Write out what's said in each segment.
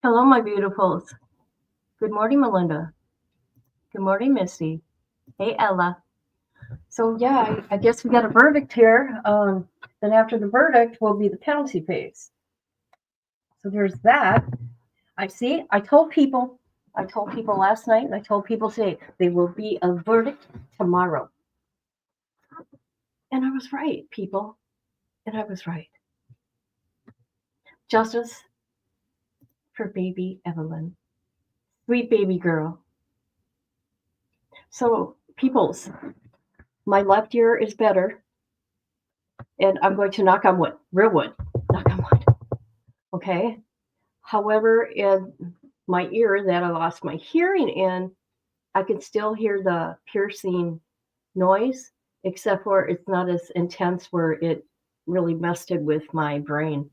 Hello, my beautifuls. Good morning, Melinda. Good morning, Misty. Hey, Ella. So, yeah, I guess we got a verdict here. Then after the verdict will be the penalty phase. So there's that. I see. I told people last night, and I told people today, there will be a verdict tomorrow. And I was right, people. And I was right. Justice for baby Evelyn. Sweet baby girl. So, peoples, my left ear is better, and I'm going to knock on wood, real wood, knock on wood. Okay. However, in my ear that I lost my hearing in, I can still hear the piercing noise, except for it's not as intense where it really messed it with my brain.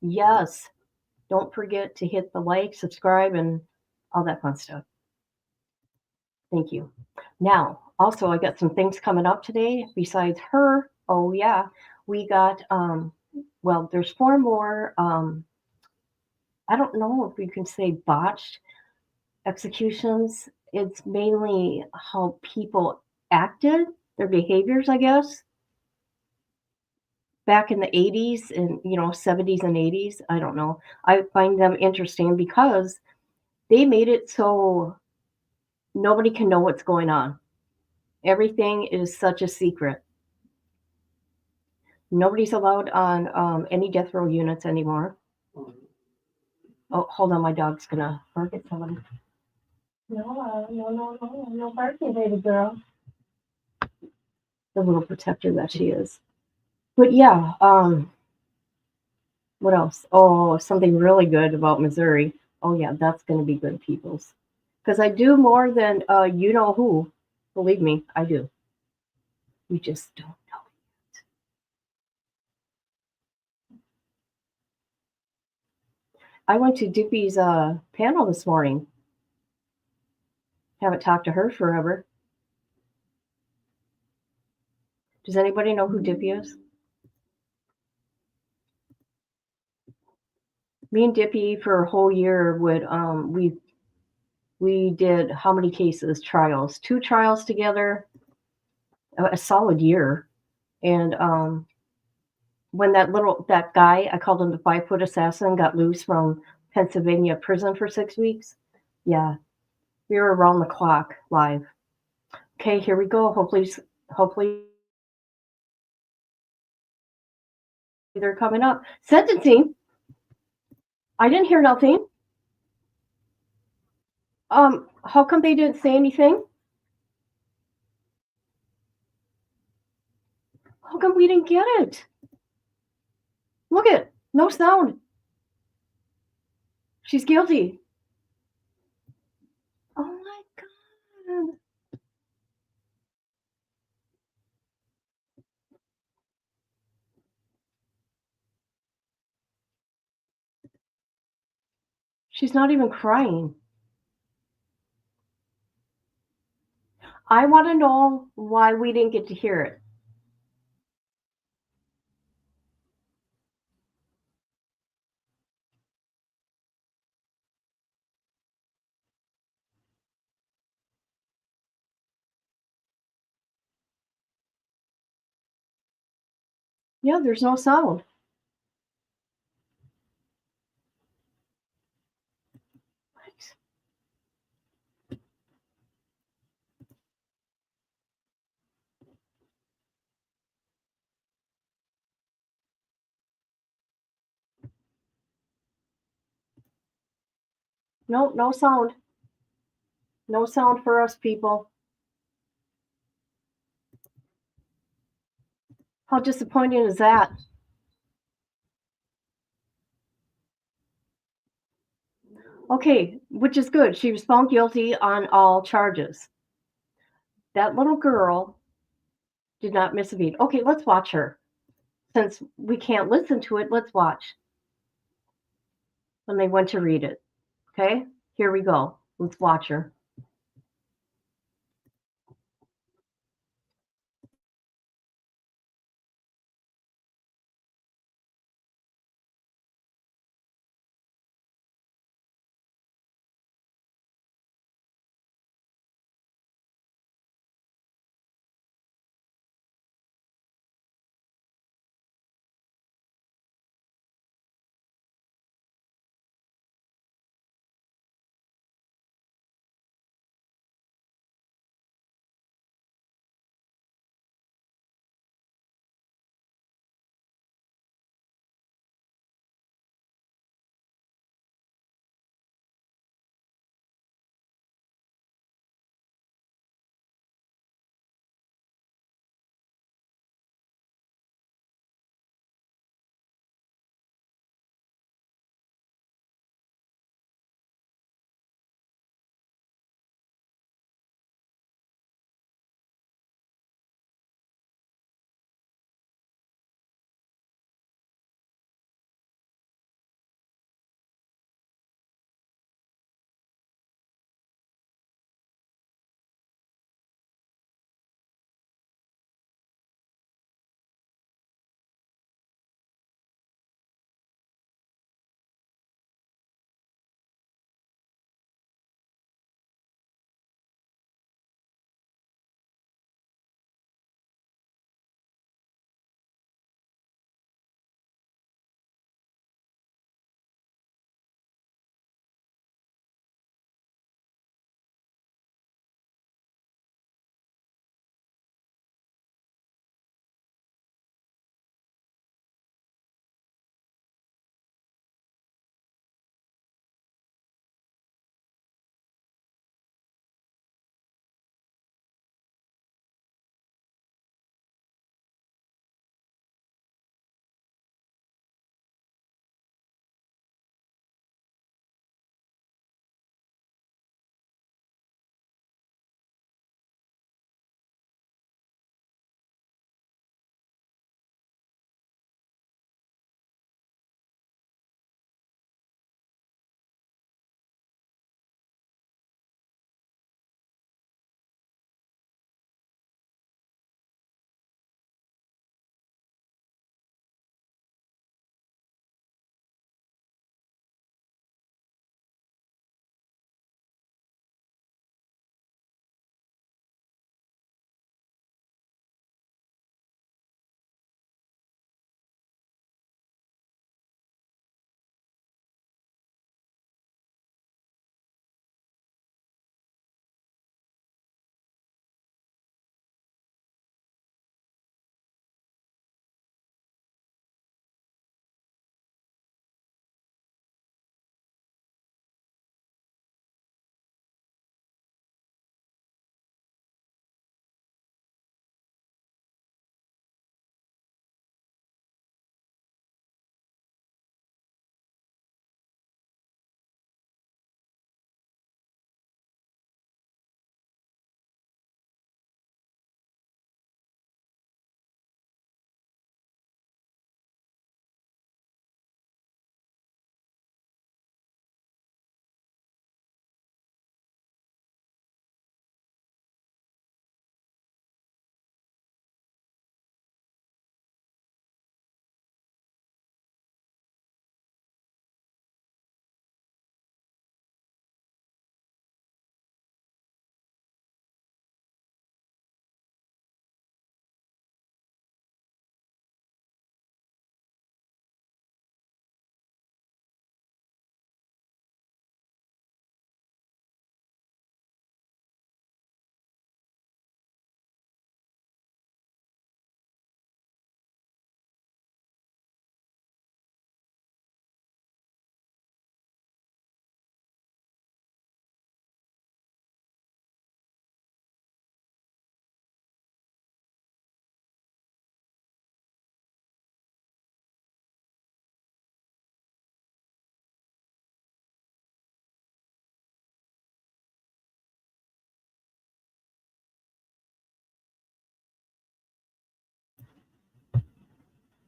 Yes. Don't forget to hit the like, subscribe, and all that fun stuff. Thank you. Now, also, I got some things coming up today besides her. Oh, yeah. We got, well, there's four more. I don't know if we can say botched executions. It's mainly how people acted, their behaviors, I guess, back in the 80s and 70s and 80s. I don't know. I find them interesting because they made it so nobody can know what's going on. Everything is such a secret. Nobody's allowed on any death row units anymore. Oh, hold on, my dog's gonna bark at somebody. No, no barking, baby girl. The little protector that she is. But yeah, what else? Oh, something really good about Missouri. Oh yeah, that's gonna be good, peoples. Because I do more than you know who. Believe me, I do. You just don't know. I went to Dippy's panel this morning. Haven't talked to her forever. Does anybody know who Dippy is? Me and Dippy for a whole year would we did how many cases? Trials. Two trials together, a solid year. And when that guy, I called him the 5 foot assassin, got loose from Pennsylvania prison for 6 weeks. Yeah, we were around the clock live. Okay, here we go. Hopefully they're coming up. Sentencing. I didn't hear nothing. How come they didn't say anything? How come we didn't get it? Look it, no sound. She's guilty. Oh my god. She's not even crying. I want to know why we didn't get to hear it. Yeah, there's no sound. No, no sound. No sound for us people. How disappointing is that? Okay, which is good. She was found guilty on all charges. That little girl did not miss a beat. Okay, let's watch her. Since we can't listen to it, let's watch when they went to read it. Okay, here we go. Let's watch her.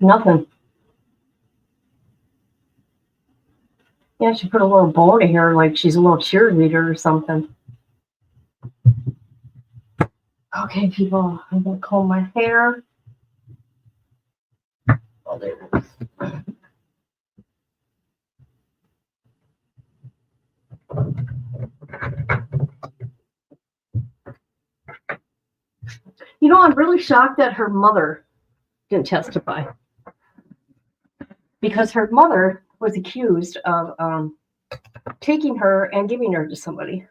Nothing. Yeah, she put a little bow to hair like she's a little cheerleader or something. Okay, people, I'm gonna comb my hair. Oh, there it is. You know, I'm really shocked that her mother didn't testify because her mother was accused of taking her and giving her to somebody.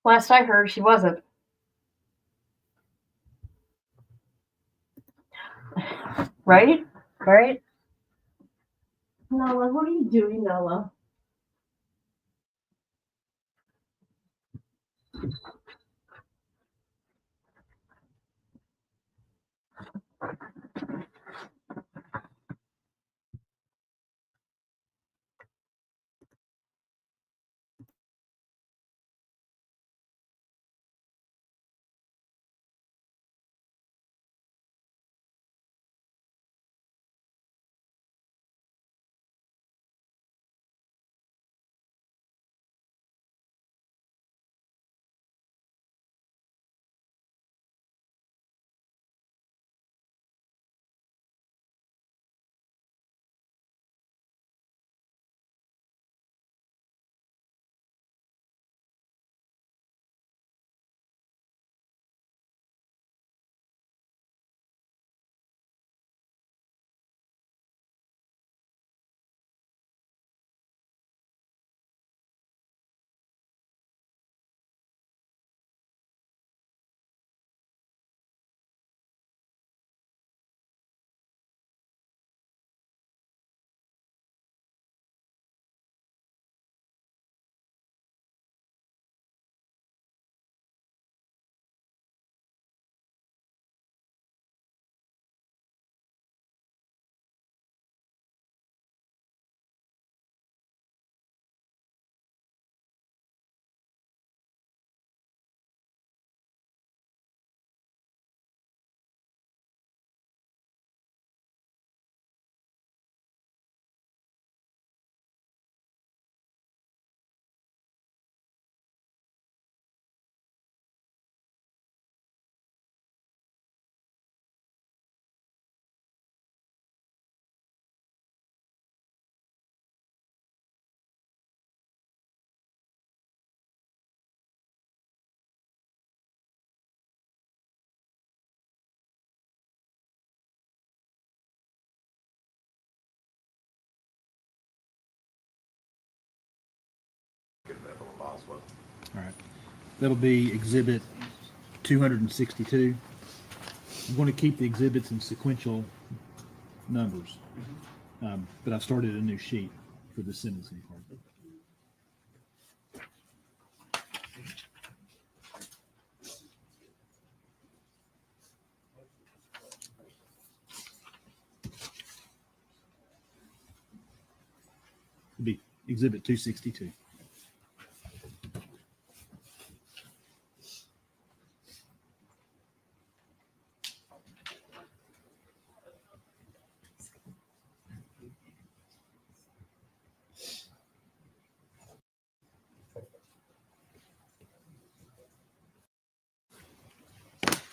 Last I heard, she wasn't. Right? Right? Nella, what are you doing, Nella? Boswell. All right. That'll be exhibit 262. I'm going to keep the exhibits in sequential numbers, but I've started a new sheet for the sentencing part. It'll be exhibit 262.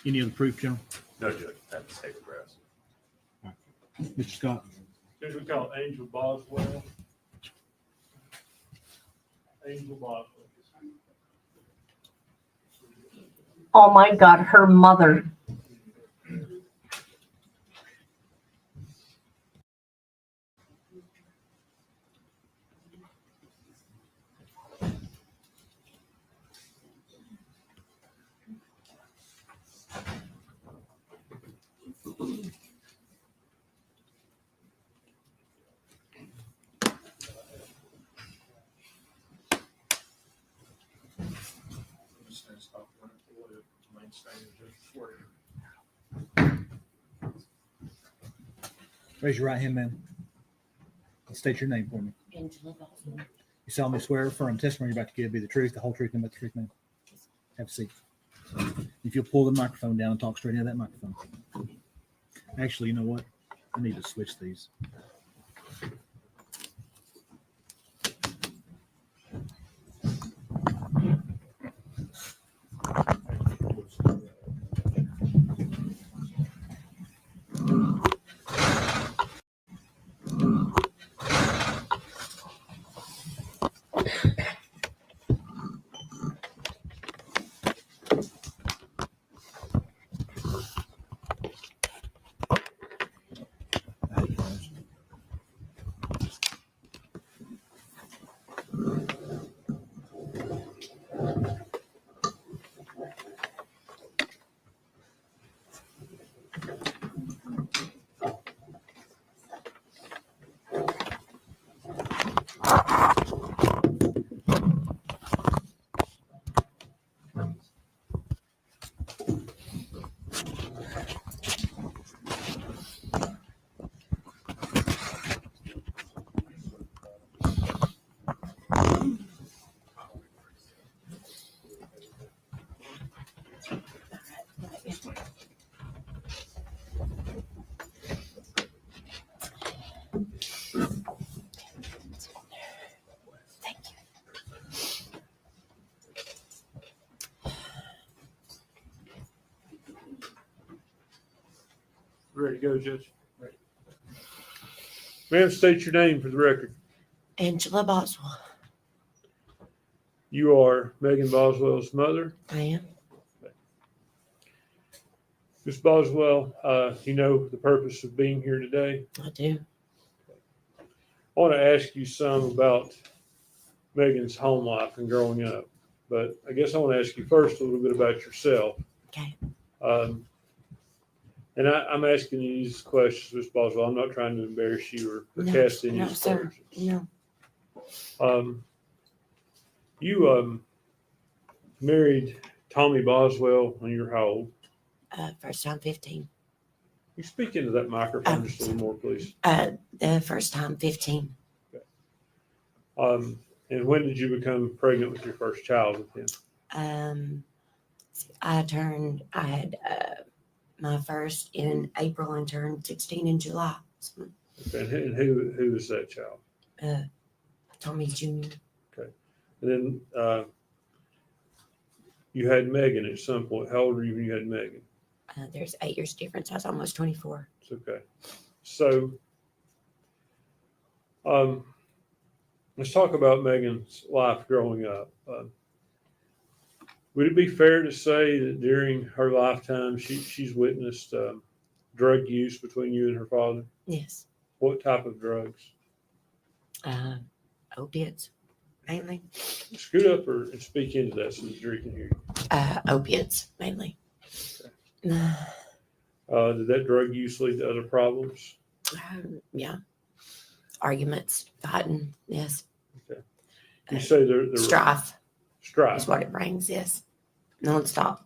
Any other proof, John? No, Judge, that's paper press. All right. Mr. Scott. This we call Angel Boswell. Angel Boswell. Oh my God, her mother. Raise your right hand, ma'am. And state your name for me. Angela Boswell. You solemnly swear or affirm testimony you're about to give be the truth, the whole truth, and but the truth, ma'am. Have a seat. If you'll pull the microphone down and talk straight into that microphone. Actually, you know what? I need to switch these. Ready to go, Judge? Ready. Ma'am, state your name for the record. Angela Boswell. You are Megan Boswell's mother. I am. Ms. Boswell, you know the purpose of being here today. I do. I want to ask you some about Megan's home life and growing up, but I guess I want to ask you first a little bit about yourself. Okay. And I'm asking you these questions, Ms. Boswell. I'm not trying to embarrass you or cast any No, sir. aspersions. No. You married Tommy Boswell when you were how old? First time 15. You speak into that microphone just a little more, please. The first time 15. And when did you become pregnant with your first child with him? I had my first in April and turned 16 in July. So, Okay, and who is that child? Tommy Jr. And then you had Megan at some point. How old were you when you had Megan? There's 8 years difference. I was almost 24. It's okay. So let's talk about Megan's life growing up. Would it be fair to say that during her lifetime, she's witnessed drug use between you and her father? Yes. What type of drugs? Opiates, mainly. Scoot up and speak into that so the jury can hear you. Opiates, mainly. Did that drug use lead to other problems? Yeah. Arguments, fighting, yes. Okay. You say there Strife strife. is what it brings, yes. Nonstop.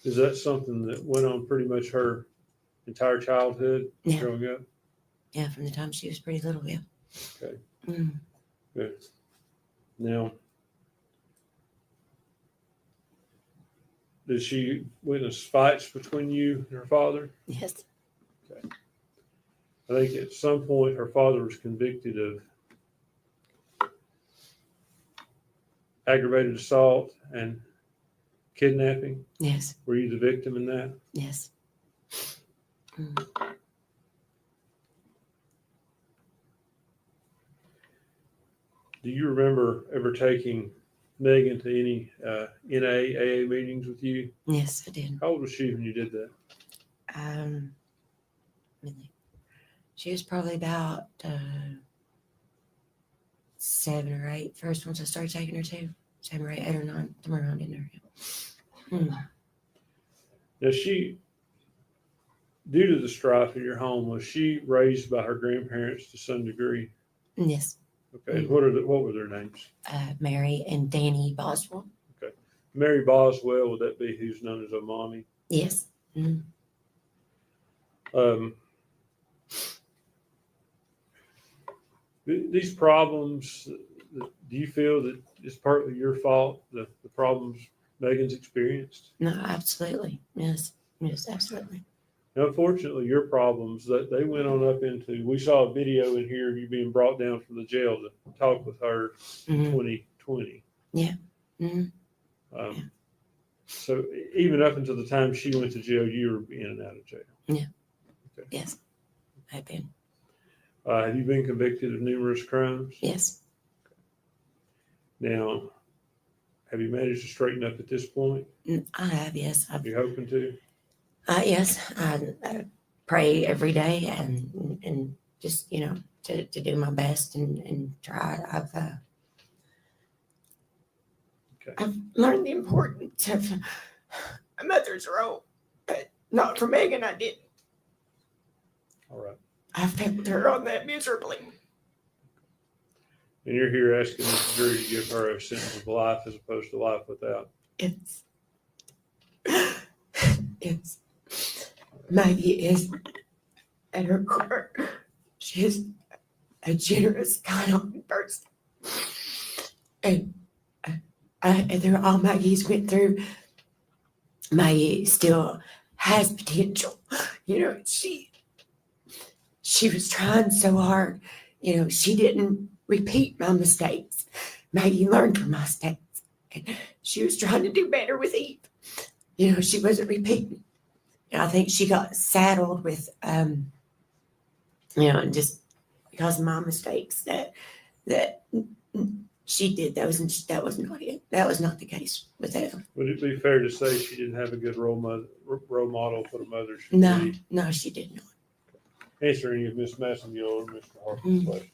Is that something that went on pretty much her entire childhood Yeah. growing up? Yeah, from the time she was pretty little, yeah. Okay. Mm. Good. Now, did she witness fights between you and her father? Yes. I think at some point her father was convicted of aggravated assault and kidnapping. Yes. Were you the victim in that? Yes. Mm. do you remember ever taking Megan to any NAAA meetings with you? Yes, I did. How old was she when you did that? She was probably about 7 or 8. First ones I started taking her to 7 or 8, 8 or 9, somewhere around in there. Now she, due to the strife in your home, was she raised by her grandparents to some degree? Yes, Okay, and Mm. what were their names? Mary and Danny Boswell. Mary Boswell, would that be who's known as a mommy? Yes. Mm. These problems, do you feel that it's partly your fault, the problems Megan's experienced? No, absolutely. Yes. Yes, absolutely. Now, unfortunately, your problems, that they went on up into, we saw a video in here of you being brought down from the jail to talk with her in Mhm. 2020. Yeah. Mhm. So even up until the time she went to jail, you were in and out of jail. Yeah. Okay. Yes. I've been. Have you been convicted of numerous crimes? Yes. Now, have you managed to straighten up at this point? I have. Yes. Are you hoping to? Yes. I pray every day and just, to do my best and try. I've learned the importance of a mother's role, but not for Megan. I didn't. All right. I failed her on that miserably. And you're here asking the jury to give her a sentence of life as opposed to life without. It's Maggie is at her core. She is a generous, kind-hearted person, and through all Maggie's went through, Maggie still has potential. She was trying so hard. She didn't repeat my mistakes. Maggie learned from my mistakes. And she was trying to do better with Eve. She wasn't repeating. And I think she got saddled with, just because of my mistakes that she did. That was not it. That was not the case with them. Would it be fair to say she didn't have a good role model for the mother should No, be? no, she did not. Answer any of Ms. Massengill or Mr. Harper's Mm. questions.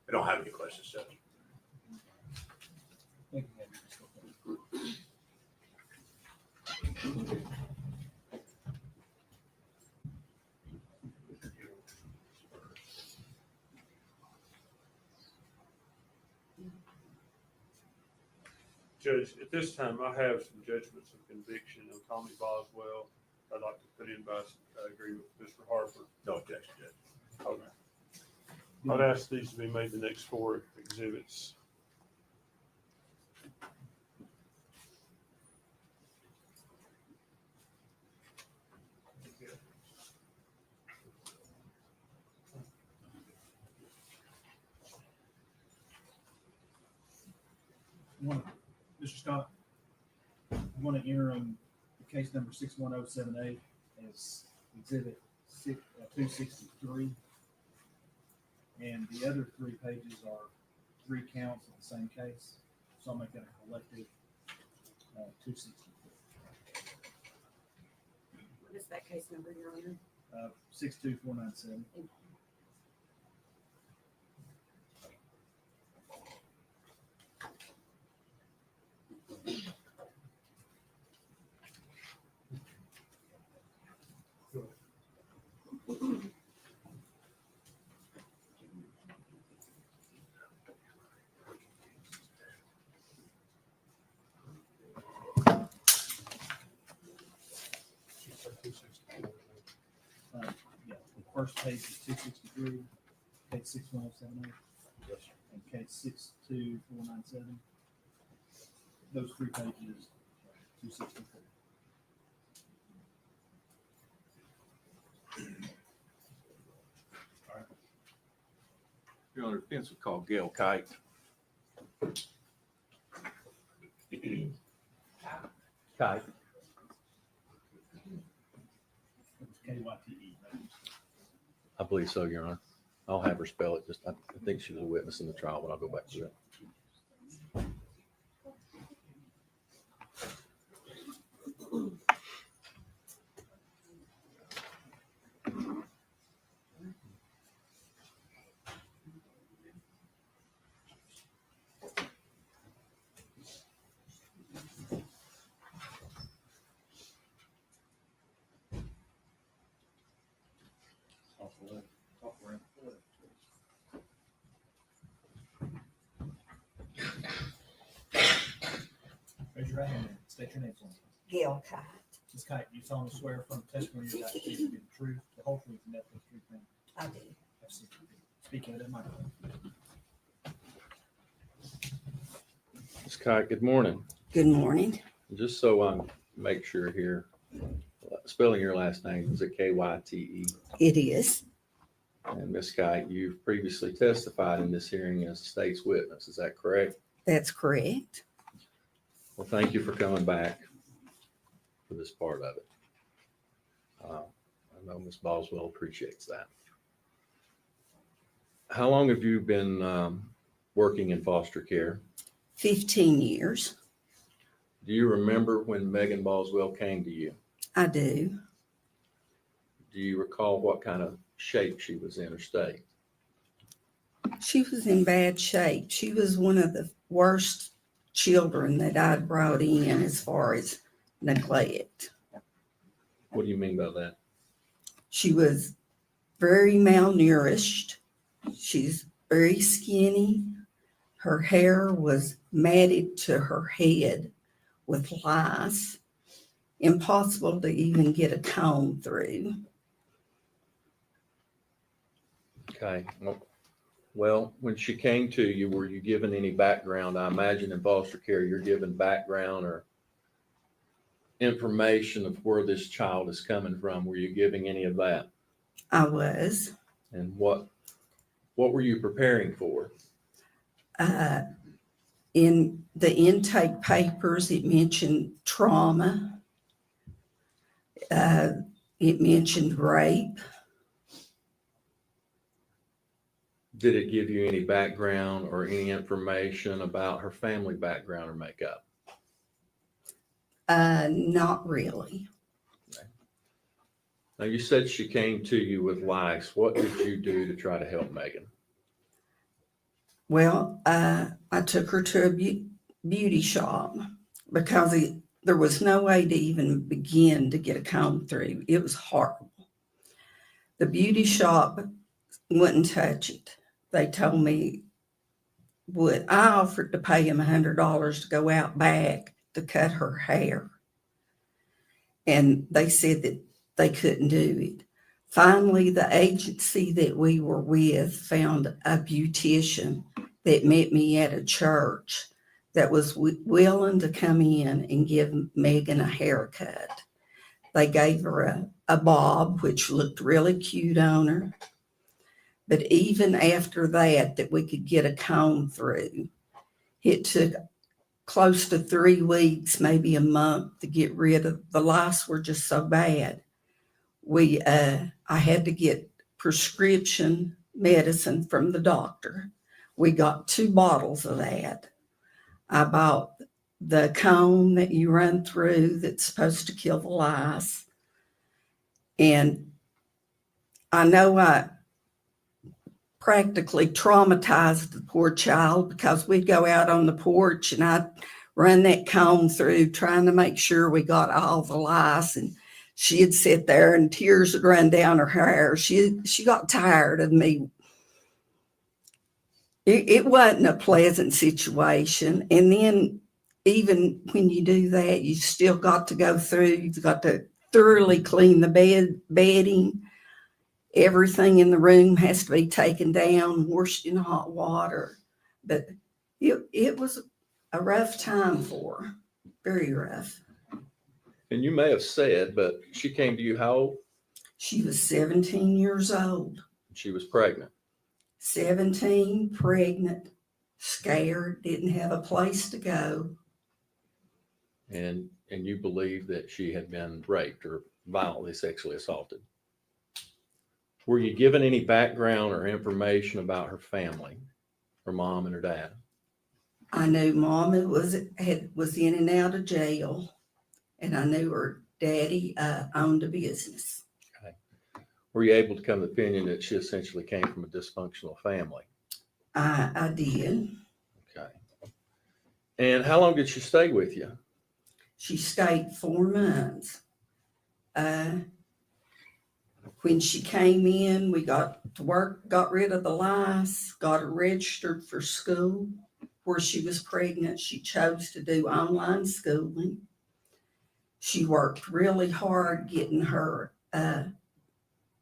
I don't have any questions, Judge. Judge, at this time, I have some judgments of conviction on Tommy Boswell. I'd like to put in by agreement with Mr. Harper. No objection, Judge. Okay. I'd ask these to be made the next 4 exhibits. Mr. Scott, I'm going to enter case number 61078 as exhibit 263. And the other 3 pages are 3 counts of the same case. So I'll make that a collective 263. What is that case number, Your Honor? 62497. Yeah, the first page is 263, case 61078, and case 62497. Those 3 pages, 264. Your Honor, defense would call Gail Kite. Kite. It was KYTE, right? I believe so, Your Honor. I'll have her spell it. Just, I think she was a witness in the trial, but I'll go back to that. Raise your right hand. State your name for me. Gail Kite. Ms. Kite, you solemnly swear from the testimony you're about to give to be the truth, the whole truth, and nothing but the truth, ma'am. I do. Speak into that microphone. Ms. Kite, good morning. Good morning. Just so I make sure here, spelling your last name, is it Kyte? It is. And Ms. Kite, you've previously testified in this hearing as the state's witness. Is that correct? That's correct. Well, thank you for coming back for this part of it. I know Ms. Boswell appreciates that. How long have you been working in foster care? 15 years. Do you remember when Megan Boswell came to you? I do. Do you recall what kind of shape she was in or state? She was in bad shape. She was one of the worst children that I'd brought in as far as neglect. What do you mean by that? She was very malnourished. She's very skinny. Her hair was matted to her head with lice. Impossible to even get a comb through. Okay. Well, when she came to you, were you given any background? I imagine in foster care, you're given background or information of where this child is coming from. Were you giving any of that? I was. And what were you preparing for? In the intake papers, it mentioned trauma. It mentioned rape. Did it give you any background or any information about her family background or makeup? Not really. Now, you said she came to you with lice. What did you do to try to help Megan? Well, I took her to a beauty shop because there was no way to even begin to get a comb through. It was horrible. The beauty shop wouldn't touch it. They told me I offered to pay him $100 to go out back to cut her hair. And they said that they couldn't do it. Finally, the agency that we were with found a beautician that met me at a church that was willing to come in and give Megan a haircut. They gave her a bob, which looked really cute on her. But even after that we could get a comb through, it took close to 3 weeks, maybe a month to get rid of the lice. Were just so bad. I had to get prescription medicine from the doctor. We got 2 bottles of that. I bought the comb that you run through that's supposed to kill the lice. And I know I practically traumatized the poor child because we'd go out on the porch and I'd run that comb through trying to make sure we got all the lice, and she'd sit there and tears would run down her hair. She got tired of me. It wasn't a pleasant situation. And then even when you do that, you still got to go through, you've got to thoroughly clean the bedding. Everything in the room has to be taken down, washed in hot water. But it was a rough time for her, very rough. And you may have said, but she came to you how old? She was 17 years old. She was pregnant. 17, pregnant, scared, didn't have a place to go. And you believe that she had been raped or violently sexually assaulted. Were you given any background or information about her family, her mom and her dad? I knew Mama was in and out of jail, and I knew her daddy owned a business. Were you able to come to the opinion that she essentially came from a dysfunctional family? I did. Okay. And how long did she stay with you? She stayed 4 months. When she came in, we got to work, got rid of the lice, got her registered for school. Where she was pregnant, she chose to do online schooling. She worked really hard getting her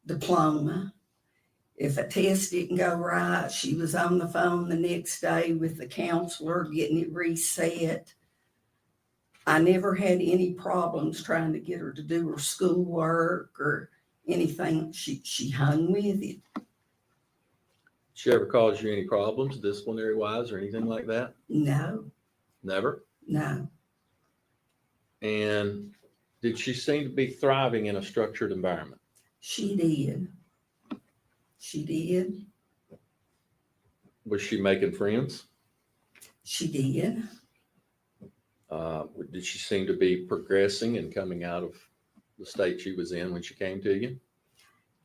diploma. If a test didn't go right, she was on the phone the next day with the counselor getting it reset. I never had any problems trying to get her to do her schoolwork or anything. She hung with it. Did she ever cause you any problems, disciplinary wise or anything like that? No, Never? no. And did she seem to be thriving in a structured environment? She did. She did. Was she making friends? She did. Did she seem to be progressing and coming out of the state she was in when she came to you?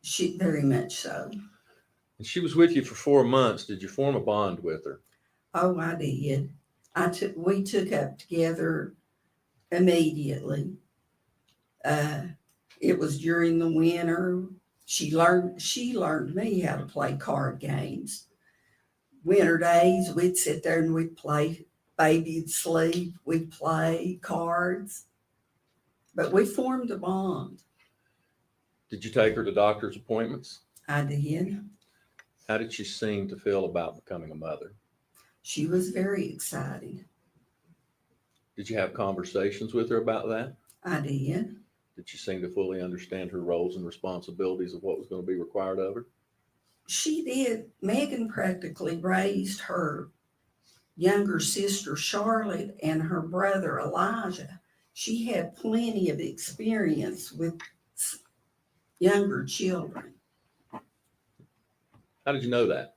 She very much so. And she was with you for 4 months. Did you form a bond with her? Oh, I did. We took up together immediately. It was during the winter. She learned me how to play card games. Winter days, we'd sit there and we'd play. Baby'd sleep. We'd play cards. But we formed a bond. Did you take her to doctor's appointments? I did. How did she seem to feel about becoming a mother? She was very excited. Did you have conversations with her about that? I did. Did she seem to fully understand her roles and responsibilities of what was going to be required of her? She did. Megan practically raised her younger sister Charlotte and her brother Elijah. She had plenty of experience with younger children. How did you know that?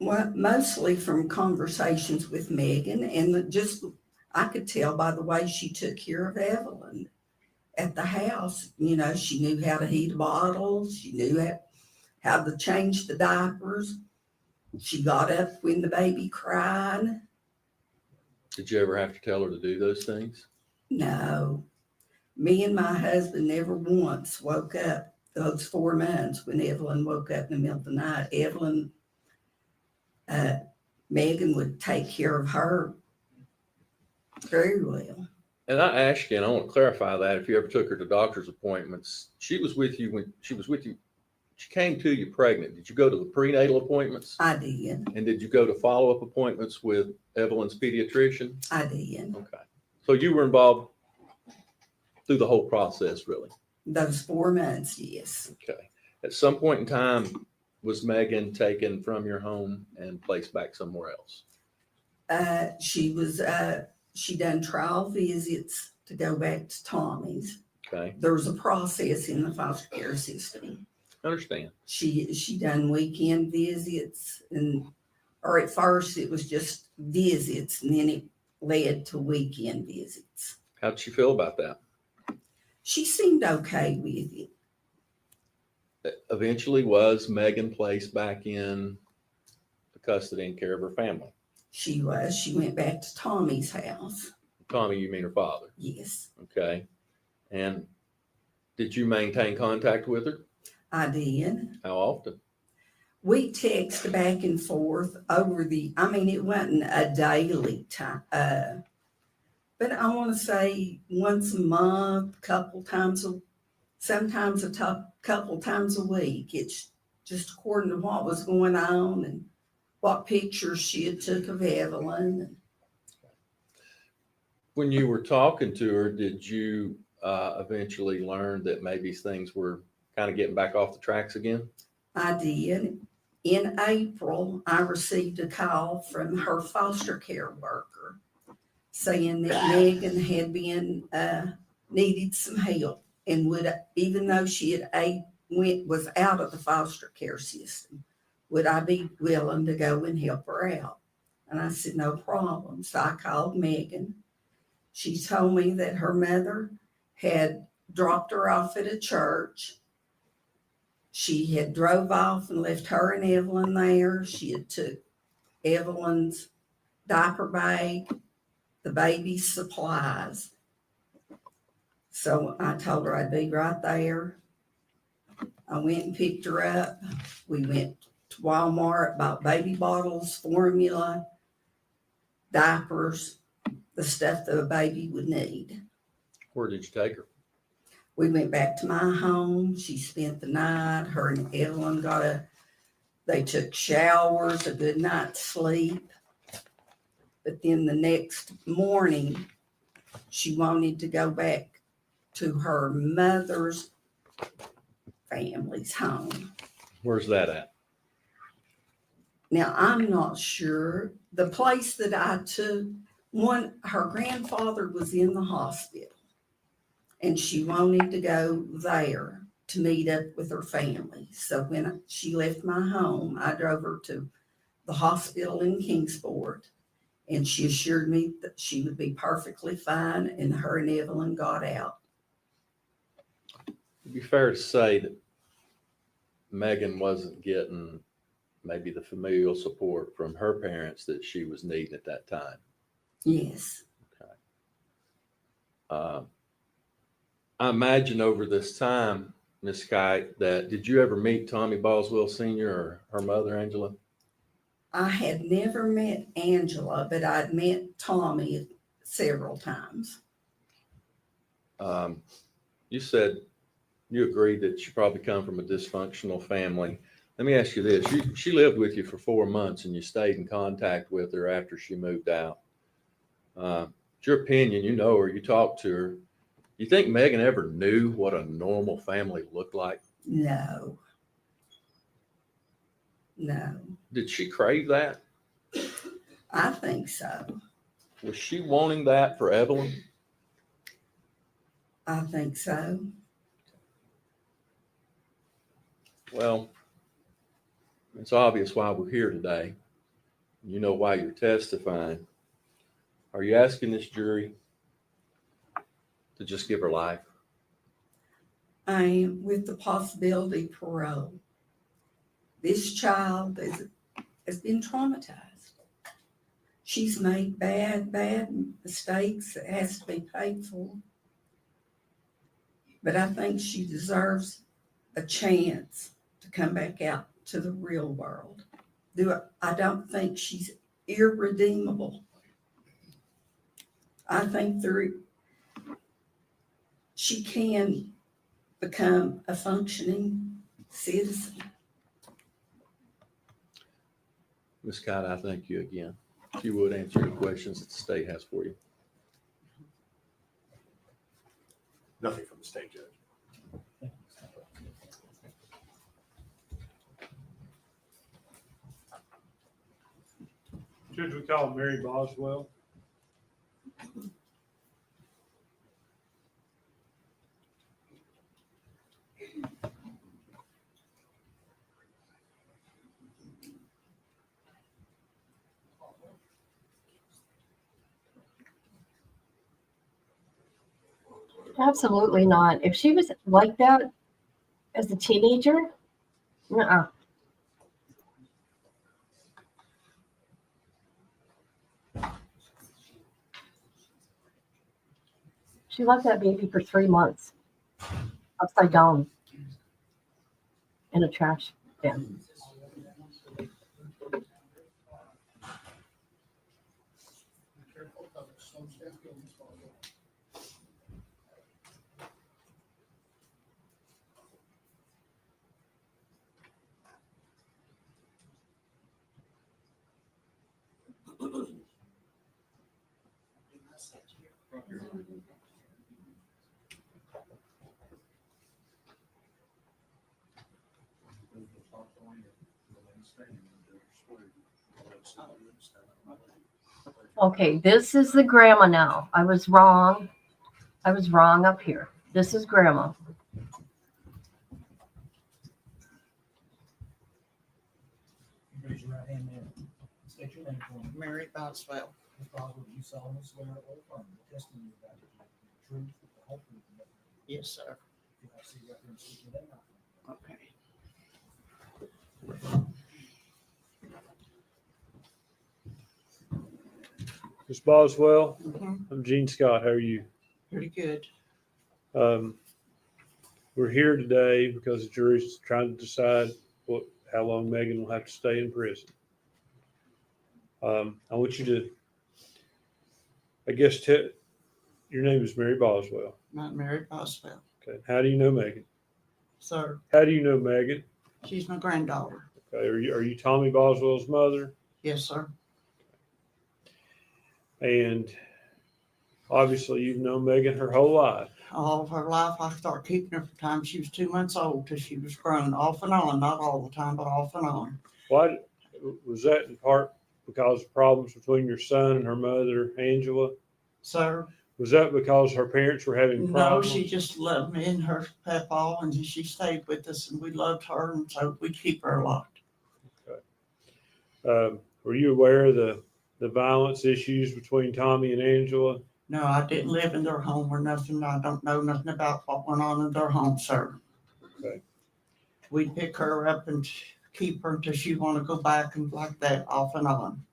Well, mostly from conversations with Megan, and I could tell by the way she took care of Evelyn at the house. You know, she knew how to heat a bottle. She knew how to change the diapers. She got up when the baby cried. Did you ever have to tell her to do those things? No, me and my husband never once woke up those 4 months when Evelyn woke up in the middle of the night. Megan would take care of her very well. And I asked you, and I want to clarify that if you ever took her to doctor's appointments, she was with you when she was with you. She came to you pregnant. Did you go to the prenatal appointments? I did. And did you go to follow-up appointments with Evelyn's pediatrician? I did. Okay. So you were involved through the whole process, really? Those 4 months, yes. Okay. At some point in time, was Megan taken from your home and placed back somewhere else? She done trial visits to go back to Tommy's. Okay. There was a process in the foster care system. I understand. She done weekend visits, or at first it was just visits, and then it led to weekend visits. How did she feel about that? She seemed okay with it. Eventually, was Megan placed back in the custody and care of her family? She was. She went back to Tommy's house. Tommy, you mean her father? Yes, Okay. And did you maintain contact with her? I did. How often? We text back and forth it wasn't a daily time, but I want to say once a month, couple times a week. It's just according to what was going on and what pictures she had took of Evelyn. When you were talking to her, did you eventually learn that maybe things were kind of getting back off the tracks again? I did. In April, I received a call from her foster care worker saying that Megan had needed some help and would, even though she had was out of the foster care system. Would I be willing to go and help her out? And I said, no problem. So I called Megan. She told me that her mother had dropped her off at a church. She had drove off and left her and Evelyn there. She had took Evelyn's diaper bag, the baby's supplies. So I told her I'd be right there. I went and picked her up. We went to Walmart, bought baby bottles, formula, diapers, the stuff that a baby would need. Where did you take her? We went back to my home. She spent the night. Her and Evelyn they took showers, a good night's sleep. But then the next morning, she wanted to go back to her mother's family's home. Where's that at? Now, I'm not sure. The place that I took, her grandfather was in the hospital, and she wanted to go there to meet up with her family. So when she left my home, I drove her to the hospital in Kingsport, and she assured me that she would be perfectly fine, and her and Evelyn got out. It'd be fair to say that Megan wasn't getting maybe the familial support from her parents that she was needing at that time. Yes. I imagine over this time, Miss Kite, that did you ever meet Tommy Boswell Sr. or her mother, Angela? I had never met Angela, but I'd met Tommy several times. You said you agreed that she probably come from a dysfunctional family. Let me ask you this. She lived with you for 4 months and you stayed in contact with her after she moved out. It's your opinion, you know her, you talked to her. You think Megan ever knew what a normal family looked like? No. No. Did she crave that? I think so. Was she wanting that for Evelyn? I think so. Well, it's obvious why we're here today. You know why you're testifying. Are you asking this jury to just give her life? I am with the possibility of parole. This child has been traumatized. She's made bad mistakes that has to be paid for. But I think she deserves a chance to come back out to the real world. I don't think she's irredeemable. I think she can become a functioning citizen. Ms. Kite, I thank you again. If you would answer any questions that the state has for you. Nothing from the state judge. Judge, we call Mary Boswell. Absolutely not. If she was like that as a teenager, nuh-uh. She left that baby for 3 months, upside down, in a trash bin. Okay, this is the grandma now. I was wrong. I was wrong up here. This is grandma. Raise your right hand there. State your name for me. Mary Boswell. Ms. Boswell, do you solemnly swear or affirm the testimony you're about to give is the truth, the whole truth, and nothing but the truth? Yes, sir. If I see you up there and speak your name out. Okay. Ms. Boswell, Mhm. I'm Gene Scott. How are you? Pretty good. We're here today because the jury's trying to decide how long Megan will have to stay in prison. I want you to, I guess, your name is Mary Boswell. Not Mary Boswell. Okay. How do you know Megan? Sir, How do you know Megan? she's my granddaughter. Okay. Are you Tommy Boswell's mother? Yes, sir. And obviously you've known Megan her whole life. All of her life, I started keeping her from the time she was 2 months old till she was grown, off and on, not all the time, but off and on. Why was that in part because of problems between your son and her mother, Angela? Sir, Was that because her parents were having no, problems? she just loved me and her papa, and she stayed with us, and we loved her, and so we keep her a lot. Were you aware of the violence issues between Tommy and Angela? No, I didn't live in their home or nothing. I don't know nothing about what went on in their home, sir. Okay. We'd pick her up and keep her until she want to go back and like that, off and on.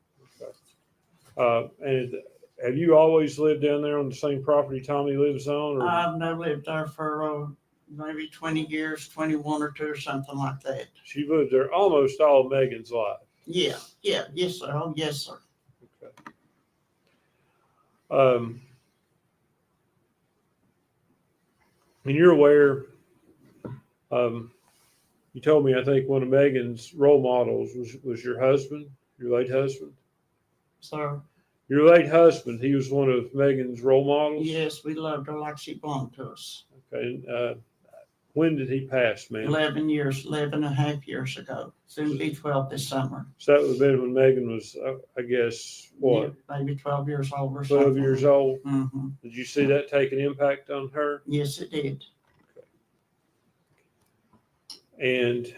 And have you always lived down there on the same property Tommy lives on? Or I've now lived there for maybe 20 years, 21 or 2 or something like that. she lived there almost all Megan's life? Yeah, yes, sir. Oh, yes, sir. Okay. And you're aware, you told me, I think one of Megan's role models was your husband, your late husband. Sir, Your late husband, he was one of Megan's role models? yes, we loved her like she belonged to us. Okay. And, when did he pass, man? 11 and a half years ago. Soon be 12 this summer. So that would have been when Megan was, I guess, what, Yeah, maybe 12 years old or 12 something. years old? Mm-hmm. Did you see that take an impact on her? Yes, it did. And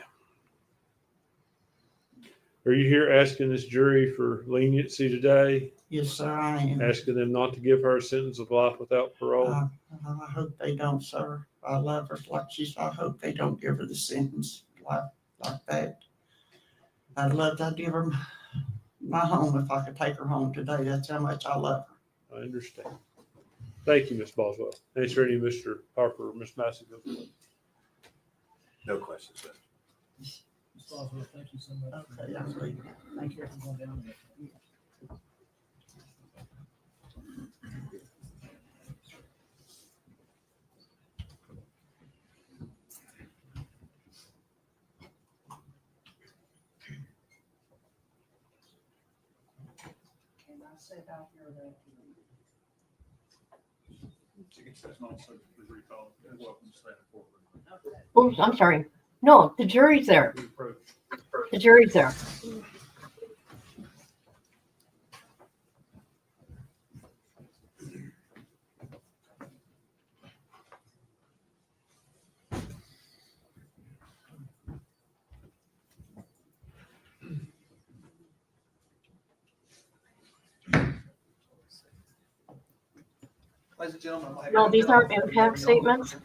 are you here asking this jury for leniency today? Yes, sir, I am. Asking them not to give her a sentence of life without parole? I hope they don't, sir. I love her like I hope they don't give her the sentence like that. I'd love to give her my home if I could take her home today. That's how much I love her. I understand. Thank you, Ms. Boswell. Answer any Mr. Harper or Ms. Masseyville. No questions, sir. Ms. Boswell, thank you so much. Okay, I'm leaving. Thank you for going down there. Can I sit out here then? Oh, I'm sorry. No, the jury's there. The jury's there. Ladies and gentlemen. No, these aren't impact statements.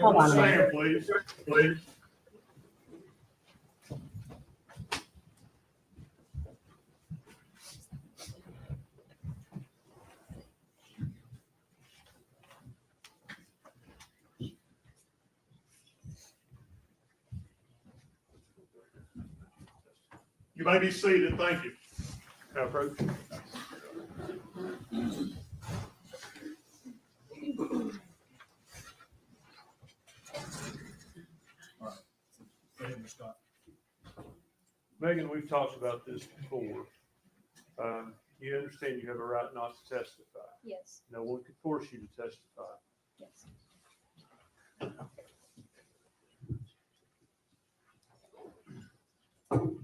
Hold on a minute. Please. You may be seated. Thank you. Approach. Megan, we've talked about this before. You understand you have a right not to testify. Yes, No one could force you to testify. yes. We'll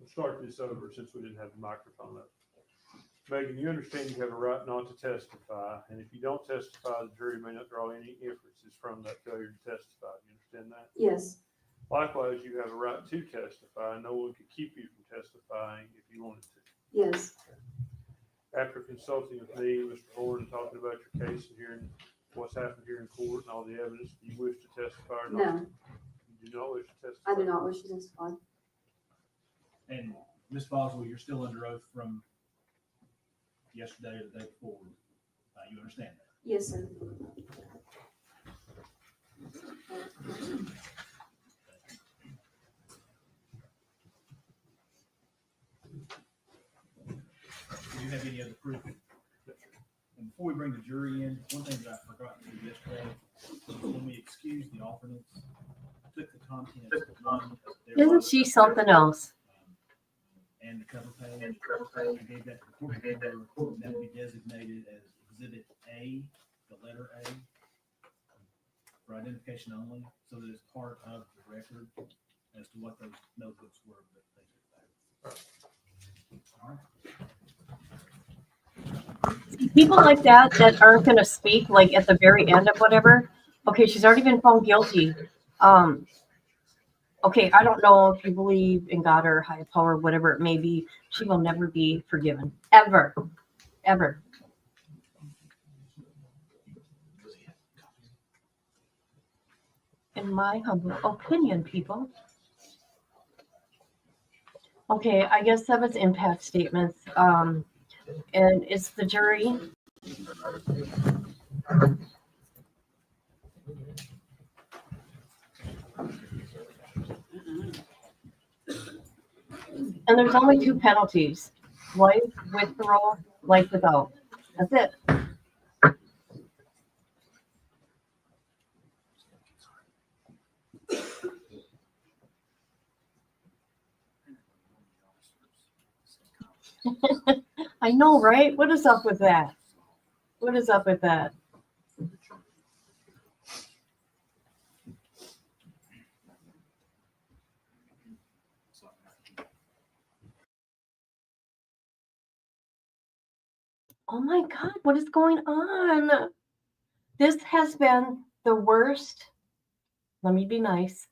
start this over since we didn't have the microphone up. Megan, you understand you have a right not to testify, and if you don't testify, the jury may not draw any inferences from that failure to testify. You understand that? Yes, Likewise, you have a right to testify. No one can keep you from testifying if you wanted to. yes, After consulting with me, Mr. Ford, and talking about your case and hearing what's happened here in court and all the evidence, do you wish to testify or not? no, You do not wish to testify? I do not wish to testify. And Ms. Boswell, you're still under oath from yesterday or the day before. You understand that? Yes, sir. Do you have any other proof? And before we bring the jury in, one thing that I forgot to do yesterday, was when we excused the alternates, I took the contents of one. Isn't she something else? And the cover page. I gave that to the court reporter, and that would be designated as Exhibit A, the letter A, for identification only, so that it's part of the record as to what those notebooks were that they took back. All right. People like that aren't going to speak like at the very end of whatever. Okay, she's already been found guilty. Okay, I don't know if you believe in God or higher power, whatever it may be. She will never be forgiven, ever, ever. In my humble opinion, people. Okay, I guess that was impact statements. And it's the jury. And there's only two penalties: life with parole, life without. That's it. I know, right? What is up with that? What is up with that? Oh my God, what is going on? This has been the worst. Let me be nice.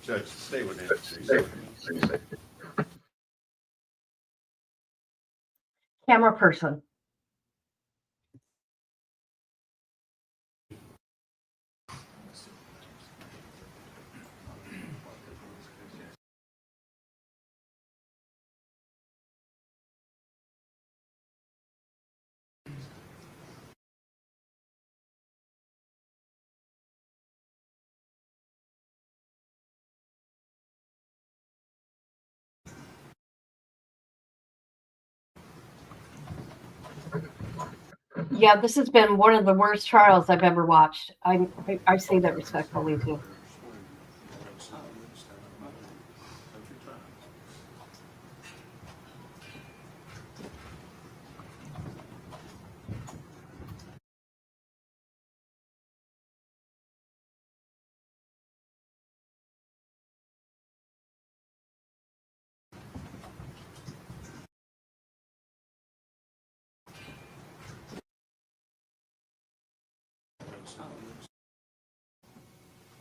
Judge, stay with him. Camera person. Yeah, this has been one of the worst trials I've ever watched. I say that respectfully too.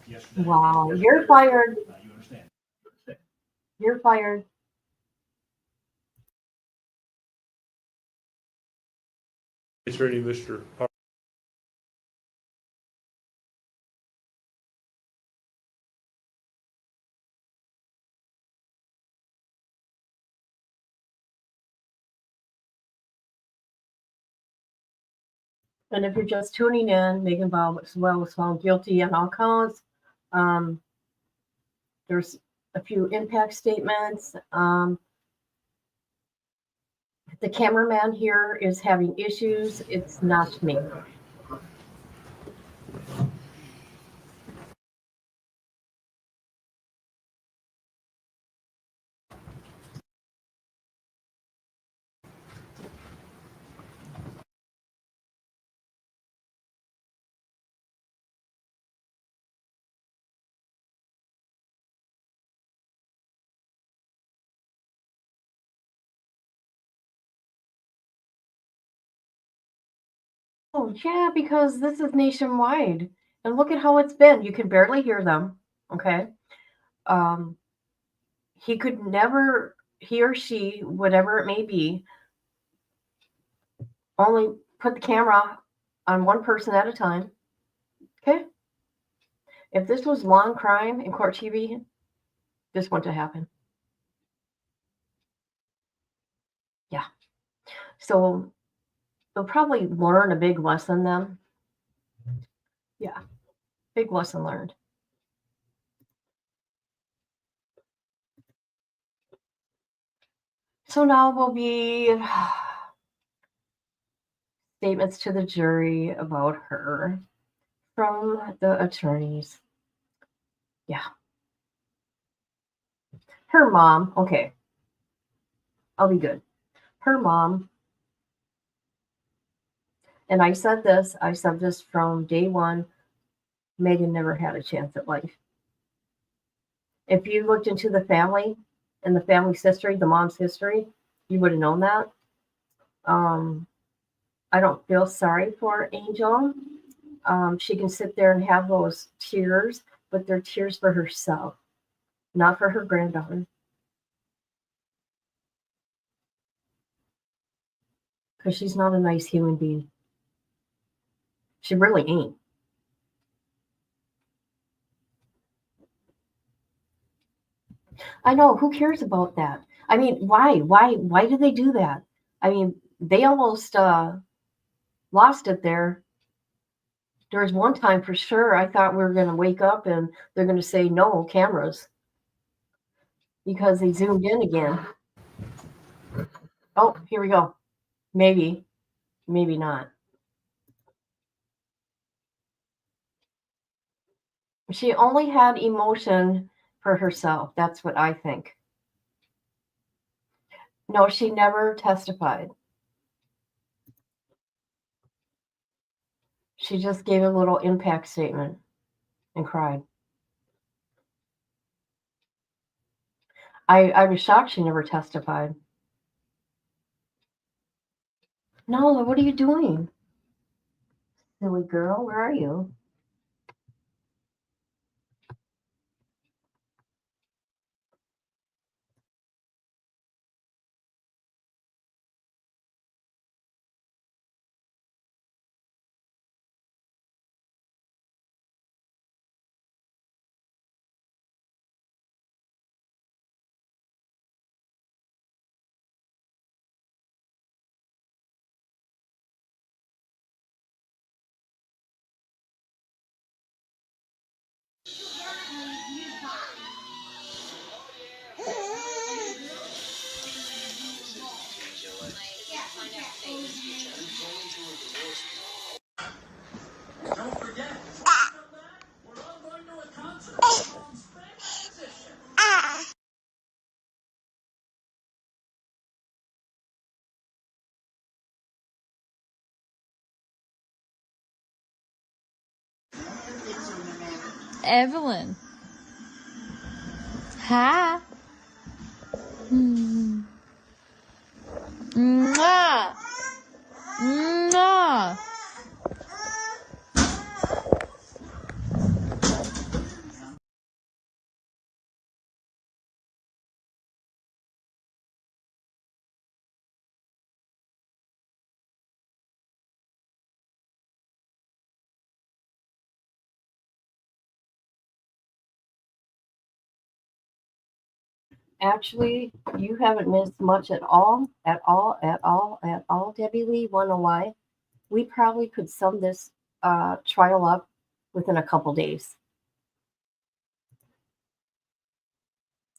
Yesterday. Wow, you're fired. You understand? You're fired. Attorney, Mr. And if you're just tuning in, Megan Boswell was found guilty on all counts. There's a few impact statements. The cameraman here is having issues. It's not me. yeah, because this is nationwide. And look at how it's been. You can barely hear them. Okay. Um, he could never, he or she, whatever it may be, only put the camera on one person at a time. Okay. If this was long crime in court TV, this wouldn't have happened. Yeah. So they'll probably learn a big lesson then. Yeah. Big lesson learned. So now will be statements to the jury about her from the attorneys. Yeah. Her mom, okay, I'll be good. Her mom, and I said this from day one, Megan never had a chance at life. If you looked into the family and the family's history, the mom's history, you would have known that. I don't feel sorry for Angel. She can sit there and have those tears, but they're tears for herself, not for her granddaughter. Because she's not a nice human being. She really ain't. I know, who cares about that? I mean, why? Why do they do that? I mean, they almost lost it there. There was one time for sure I thought we were going to wake up and they're going to say no cameras because they zoomed in again. Oh, here we go. Maybe, maybe not. She only had emotion for herself. That's what I think. No, she never testified. She just gave a little impact statement and cried. I was shocked she never testified. Nala, what are you doing? Silly girl, where are you? Evelyn. Hi. Mm. Mwah. Mwah. Actually, you haven't missed much at all, at all, at all, at all, Debbie Lee. Wanna know why? We probably could sum this trial up within a couple days.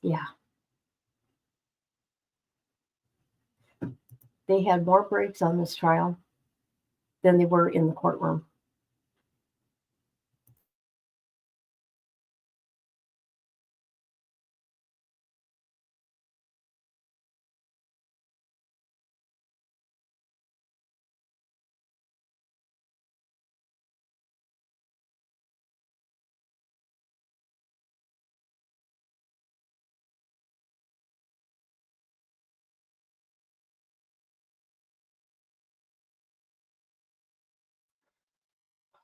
Yeah. They had more breaks on this trial than they were in the courtroom.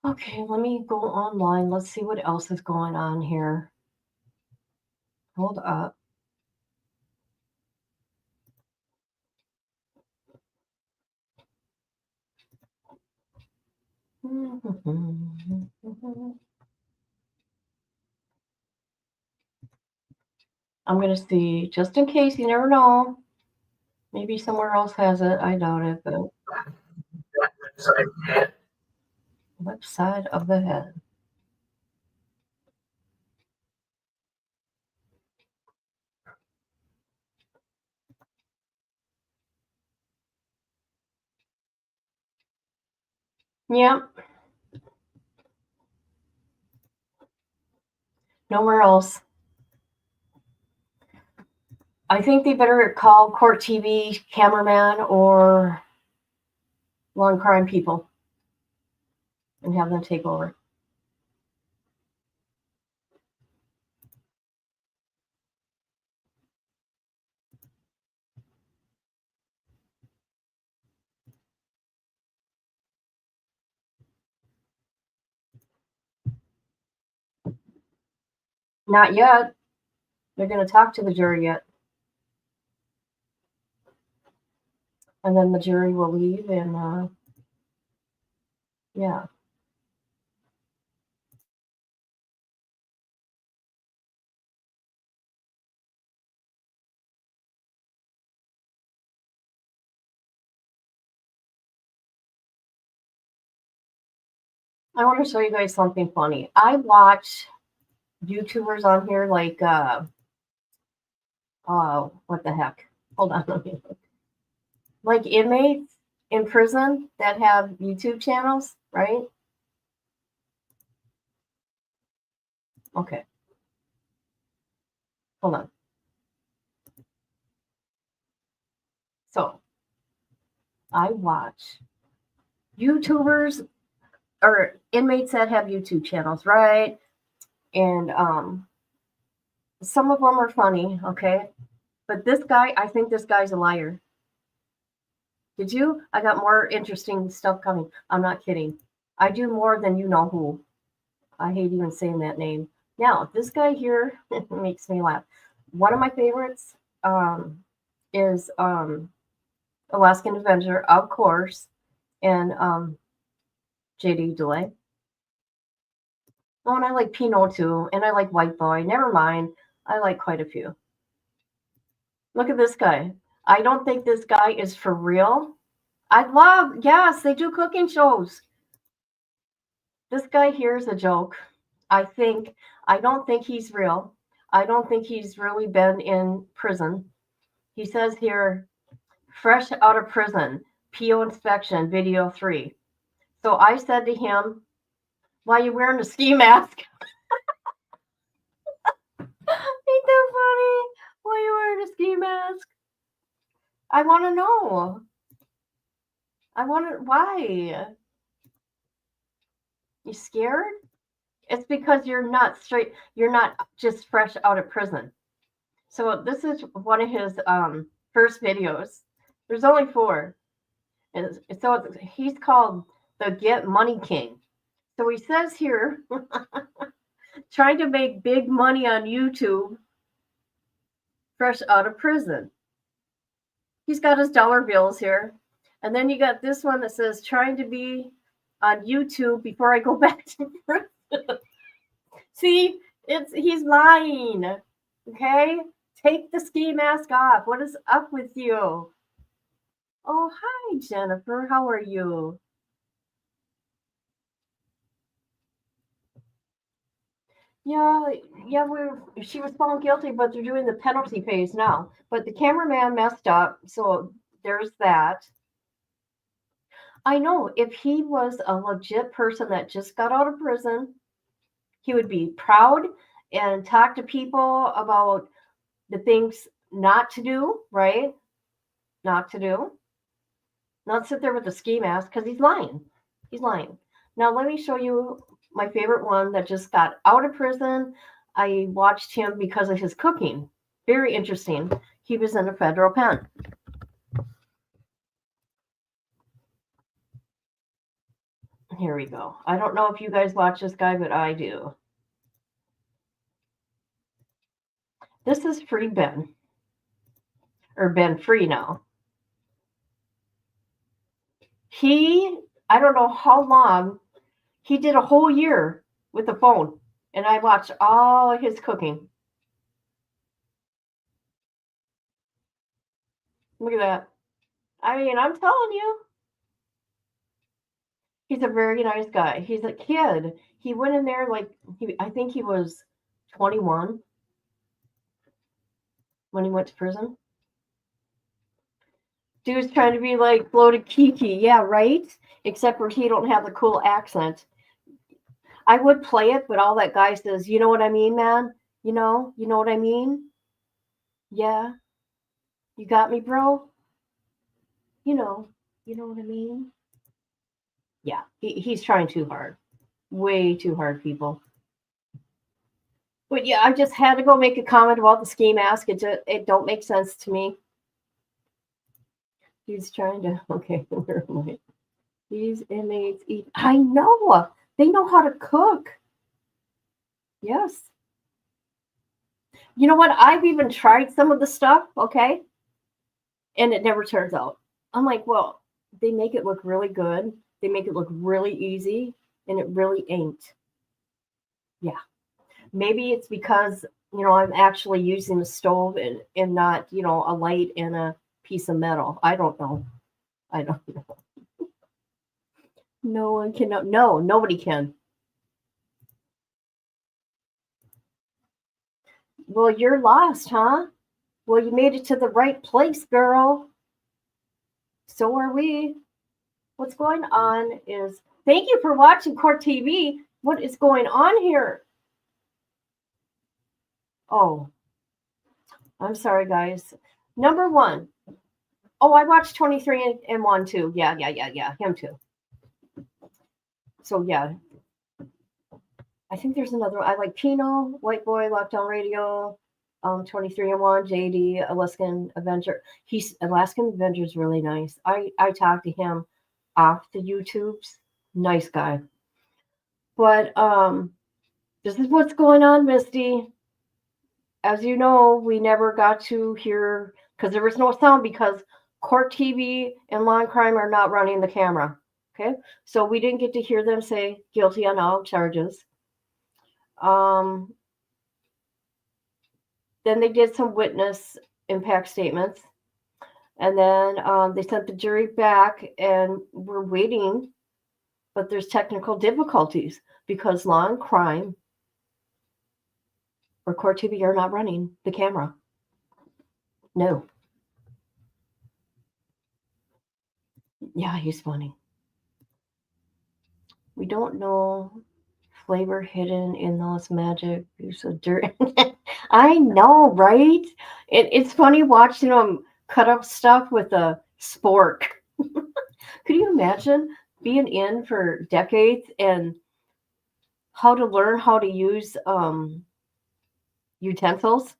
Okay, let me go online. Let's see what else is going on here. Hold up. I'm going to see, just in case, you never know. Maybe somewhere else has it. I doubt it, but left side of the head. Yep. Nowhere else. I think they better call Court TV cameraman or Law Crime people and have them take over. Not yet. They're going to talk to the jury yet. And then the jury will leave and, yeah. I want to show you guys something funny. I watch YouTubers on here like, what the heck? Hold on, let me look. Like inmates in prison that have YouTube channels, right? Okay. Hold on. So I watch YouTubers or inmates that have YouTube channels, right? And some of them are funny, okay? But this guy, I think this guy's a liar. Did you? I got more interesting stuff coming. I'm not kidding. I do more than you know who. I hate even saying that name. Now, this guy here makes me laugh. One of my favorites is Alaskan Adventure, of course, and JD Delay. Oh, and I like Pinot too, and I like White Boy. Never mind. I like quite a few. Look at this guy. I don't think this guy is for real. Yes, they do cooking shows. This guy here is a joke. I don't think he's real. I don't think he's really been in prison. He says here, fresh out of prison, PO inspection, video 3. So I said to him, why are you wearing a ski mask? Ain't that funny? Why are you wearing a ski mask? I want to know. Why? You scared? It's because you're not just fresh out of prison. So this is one of his first videos. There's only 4. And so he's called the Get Money King. So he says here, trying to make big money on YouTube, fresh out of prison. He's got his dollar bills here. And then you got this one that says, trying to be on YouTube before I go back to prison. See, he's lying. Okay? Take the ski mask off. What is up with you? Oh, hi, Jennifer. How are you? Yeah, she was found guilty, but they're doing the penalty phase now. But the cameraman messed up, so there's that. I know if he was a legit person that just got out of prison, he would be proud and talk to people about the things not to do, right? Not to do. Not sit there with a ski mask because he's lying. He's lying. Now, let me show you my favorite one that just got out of prison. I watched him because of his cooking. Very interesting. He was in a federal pen. Here we go. I don't know if you guys watch this guy, but I do. This is Free Ben. Or Ben Free now. I don't know how long, he did a whole year with the phone. And I watched all of his cooking. Look at that. I mean, I'm telling you. He's a very nice guy. He's a kid. He went in there like, I think he was 21 when he went to prison. Dude's trying to be like bloated Kiki. Yeah, right? Except for he don't have the cool accent. I would play it, but all that guy says, you know what I mean, man? You know what I mean? Yeah. You got me, bro? You know what I mean? Yeah, he's trying too hard. Way too hard, people. But yeah, I just had to go make a comment about the ski mask. It don't make sense to me. He's trying to, okay, where am I? These inmates eat. I know. They know how to cook. Yes. You know what? I've even tried some of the stuff, okay? And it never turns out. I'm like, well, they make it look really good. They make it look really easy, and it really ain't. Yeah. Maybe it's because, I'm actually using the stove and not, a light and a piece of metal. I don't know. No one can know. No, nobody can. Well, you're lost, huh? Well, you made it to the right place, girl. So are we. What's going on is, thank you for watching Court TV. What is going on here? Oh, I'm sorry, guys. Number one. Oh, I watched 23 and 1 too. Yeah. Him too. So, yeah. I think there's another one. I like Pino, White Boy, Lockdown Radio, 23 and 1, JD, Alaskan Avenger. Alaskan Avenger is really nice. I talked to him off the YouTubes. Nice guy. But this is what's going on, Misty. As you know, we never got to hear, because there was no sound, because Court TV and Law and Crime are not running the camera. Okay? So we didn't get to hear them say guilty on all charges. Then they did some witness impact statements. And then they sent the jury back, and we're waiting. But there's technical difficulties because Law and Crime or Court TV are not running the camera. No. Yeah, he's funny. We don't know flavor hidden in those magic use of dirt. I know, right? It's funny watching them cut up stuff with a spork. Could you imagine being in for decades and how to learn how to use utensils?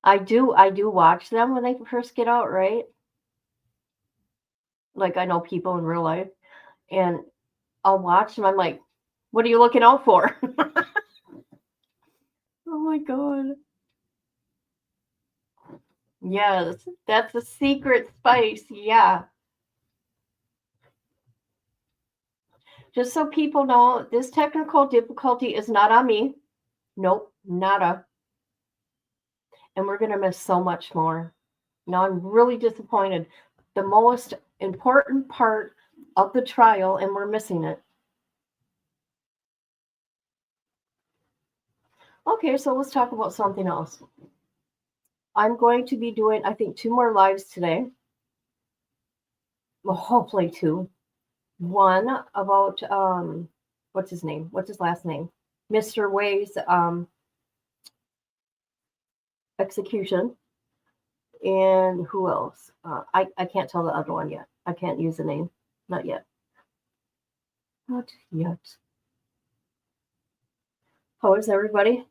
I do watch them when they first get out, right? Like I know people in real life, and I'll watch them. I'm like, what are you looking out for? Oh my God. Yes, that's a secret spice. Yeah. Just so people know, this technical difficulty is not on me. Nope, nada. And we're going to miss so much more. Now I'm really disappointed. The most important part of the trial, and we're missing it. Okay, so let's talk about something else. I'm going to be doing, I think, 2 more lives today. Well, hopefully 2. One about, what's his name? What's his last name? Mr. Way's execution. And who else? I can't tell the other one yet. I can't use the name. Not yet. Not yet. How is everybody?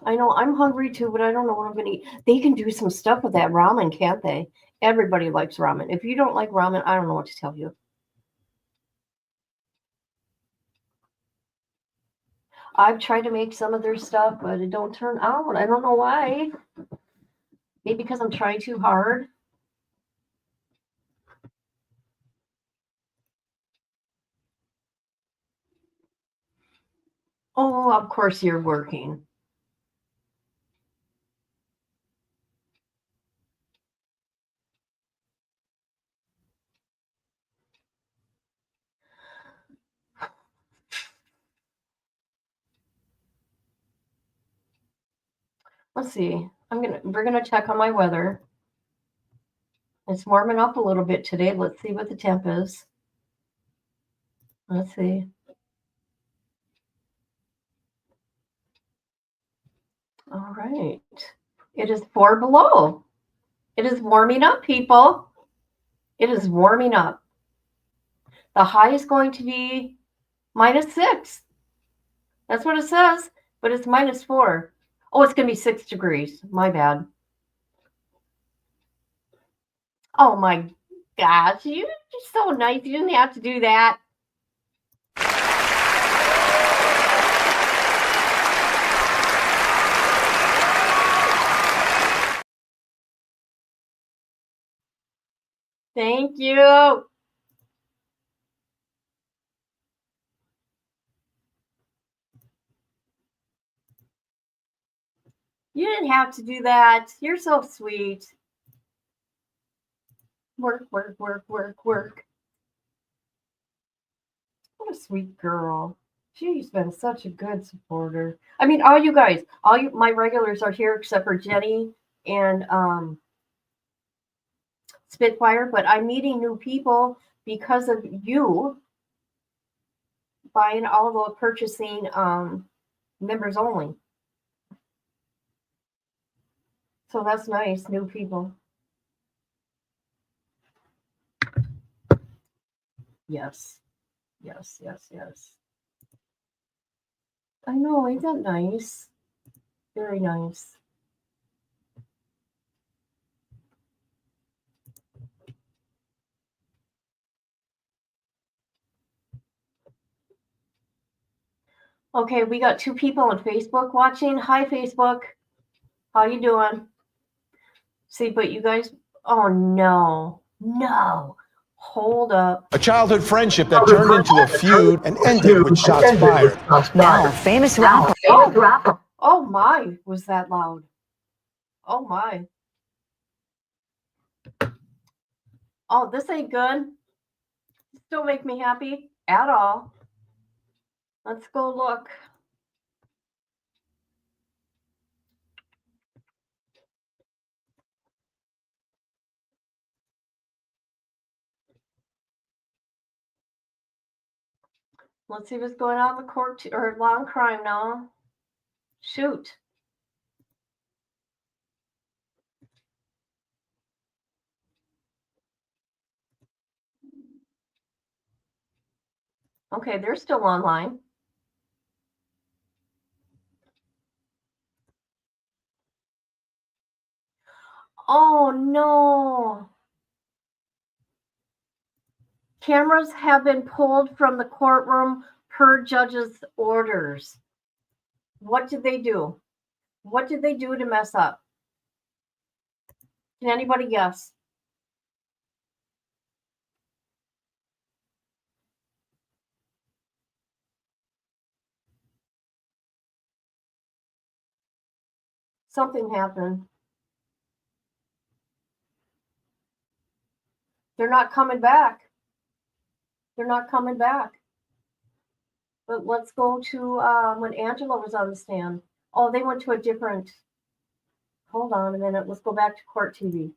I know I'm hungry too, but I don't know what I'm gonna eat. They can do some stuff with that ramen, can't they? Everybody likes ramen. If you don't like ramen, I don't know what to tell you. I've tried to make some of their stuff, but it don't turn out. I don't know why. Maybe because I'm trying too hard. Oh, of course you're working. Let's see. We're gonna check on my weather. It's warming up a little bit today. Let's see what the temp is. Let's see. All right. It is 4 below. It is warming up, people. It is warming up. The high is going to be -6. That's what it says, but it's -4. Oh, it's going to be 6 degrees. My bad. Oh my gosh, you're so nice. You didn't have to do that. Thank you. You didn't have to do that. You're so sweet. Work, work, work, work, work. What a sweet girl. She's been such a good supporter. I mean, all you guys, my regulars are here except for Jenny and Spitfire, but I'm meeting new people because of you buying all the purchasing members only. So that's nice, new people. Yes. Yes, yes, yes. I know, ain't that nice? Very nice. Okay, we got 2 people on Facebook watching. Hi, Facebook. How you doing? See, but you guys, oh no, no. Hold up. A childhood friendship that turned into a feud and ended with shots fired. Now, famous rapper. Oh my, was that loud? Oh my. Oh, this ain't good. This don't make me happy at all. Let's go look. Let's see what's going on in the court or law and crime now. Shoot. Okay, they're still online. Oh no. Cameras have been pulled from the courtroom per judge's orders. What did they do? What did they do to mess up? Can anybody guess? Something happened. They're not coming back. They're not coming back. But let's go to when Angela was on the stand. Oh, they went to a different. Hold on a minute. Let's go back to court TV.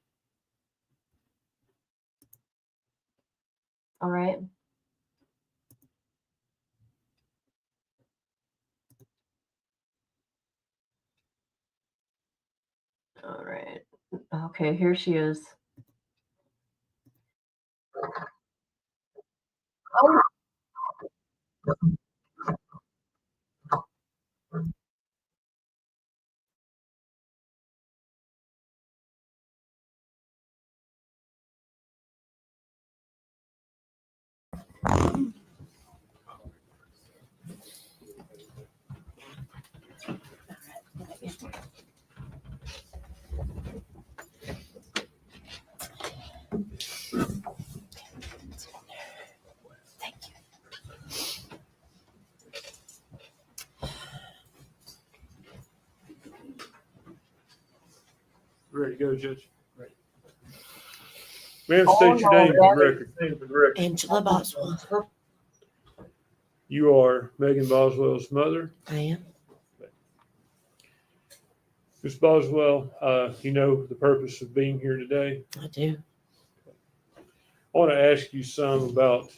All right. All right. Okay, here she is. Oh, go, Judge. Ma'am, state your name for the record. Angela Boswell. You are Megan Boswell's mother. I am. Ms. Boswell, you know the purpose of being here today. I do. I want to ask you some about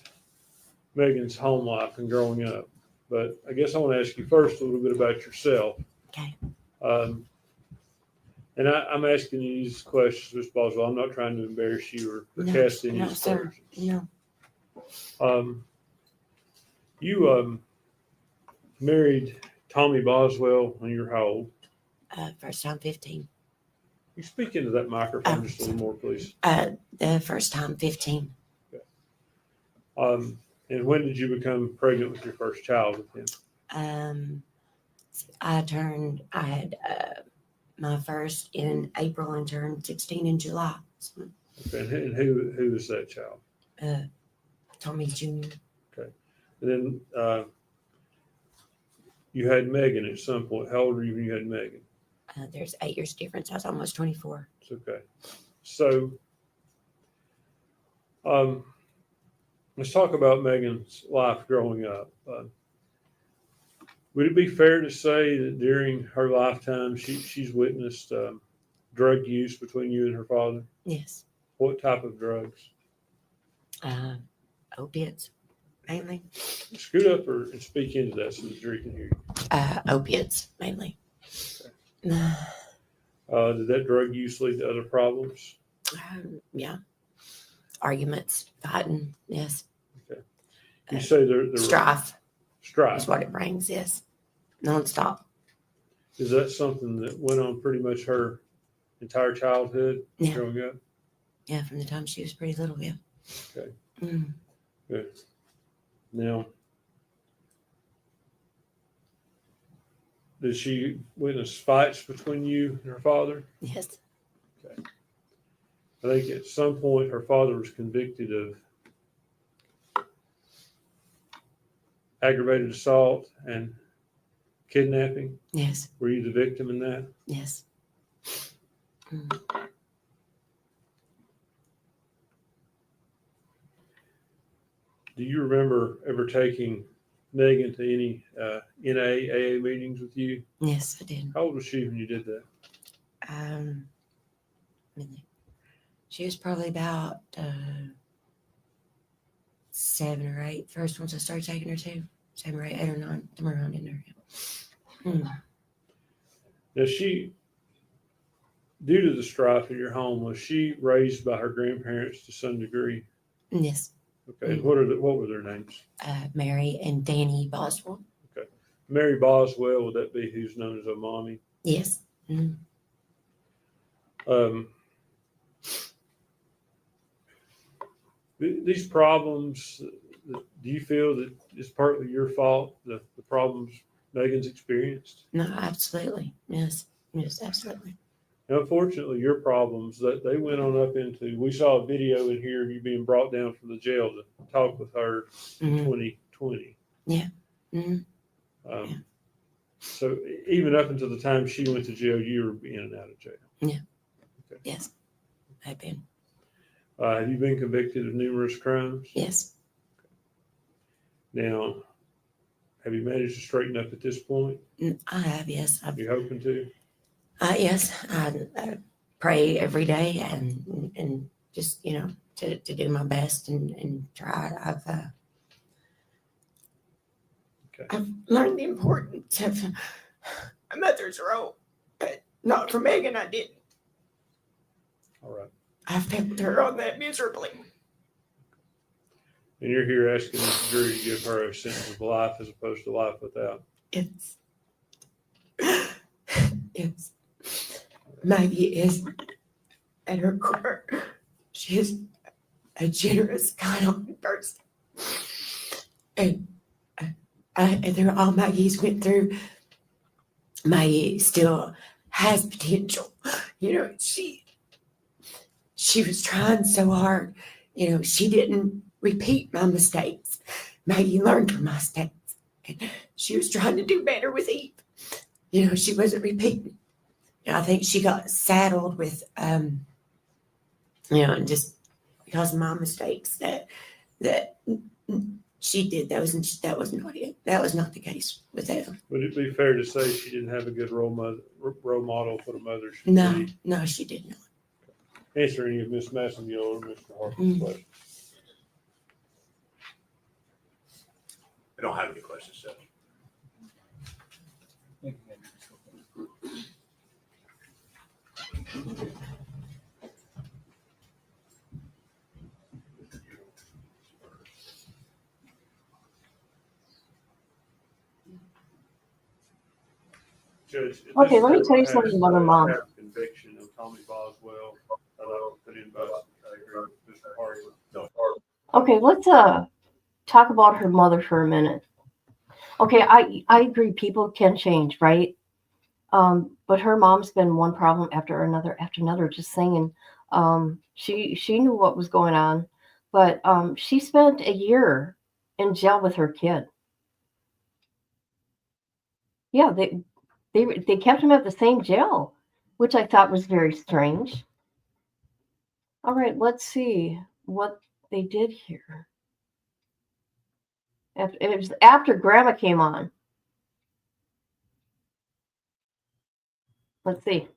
Megan's home life and growing up, but I guess I want to ask you first a little bit about yourself. Okay. And I'm asking you these questions, Ms. Boswell. I'm not trying to embarrass you or cast any aspersions. No. You married Tommy Boswell when you were how old? First time 15. You speak into that microphone just a little more, please. The first time 15. And when did you become pregnant with your first child with him? I had my first in April and turned 16 in July. So, Okay, and who was that child? Tommy Jr. And then you had Megan at some point. How old were you when you had Megan? There's 8 years difference. I was almost 24. It's okay. So let's talk about Megan's life growing up. Would it be fair to say that during her lifetime, she's witnessed drug use between you and her father? Yes. What type of drugs? Opiates, mainly. Scoot up and speak into that so the jury can hear you. Opiates, mainly. Did that drug use lead to other problems? Yeah. Arguments, fighting, yes. Okay. You say there were Strife strife. is what it brings, yes. Nonstop. Is that something that went on pretty much her entire childhood Yeah. growing up? Yeah, from the time she was pretty little, yeah. Okay. Mm. Good. Now, did she witness fights between you and her father? Yes. I think at some point her father was convicted of aggravated assault and kidnapping. Yes. Were you the victim in that? Yes. Mm. Do you remember ever taking Megan to any NAAA meetings with you? Yes, I did. How old was she when you did that? She was probably about 7 or 8. First ones I started taking her to 7 or 8, 8 or 9, somewhere around in there. Now due to the strife in your home, was she raised by her grandparents to some degree? Yes. Okay. What were their names? Mary and Danny Boswell. Okay. Mary Boswell, would that be who's known as a mommy? Yes. Mm. These problems, do you feel that it's partly your fault, the problems Megan's experienced? No, absolutely. Yes. Yes, absolutely. And unfortunately, your problems, that they went on up into, we saw a video in here of you being brought down from the jail to talk with her in 2020. Yeah. Mm-hmm. So even up until the time she went to jail, you were in and out of jail. Yeah. Okay. Yes. I've been. Have you been convicted of numerous crimes? Yes. Now, have you managed to straighten up at this point? I have, yes. Are you hoping to? Yes. I pray every day and just, to do my best and try. I've learned the importance of a mother's role, but not for Megan, I didn't. All right. I failed her on that miserably. And you're here asking the jury to give her a sentence of life as opposed to life without. It's Maggie is at her core. She is a generous, kind person. And through all Maggie's went through, Maggie still has potential. She was trying so hard. She didn't repeat my mistakes. Maggie learned from my mistakes. And she was trying to do better with Eve. She wasn't repeating. I think she got saddled with, just because of my mistakes that she did those, and that was not it. That was not the case with them. Would it be fair to say she didn't have a good role model for the mother she No, be? no, she did not. Answer any of Ms. Massengill or Mr. Harper's questions. I don't have any questions, Judge. Judge, if Okay, this let me court tell you has something about her a mom. Conviction of Tommy Boswell, I'd like to put in, but I agree with Mr. Harper. No. Okay, let's talk about her mother for a minute. Okay, I agree people can change, right? But her mom's been one problem after another, just saying. She knew what was going on, but she spent a year in jail with her kid. Yeah, they kept him at the same jail, which I thought was very strange. All right, let's see what they did here. It was after Grandma came on. Let's see.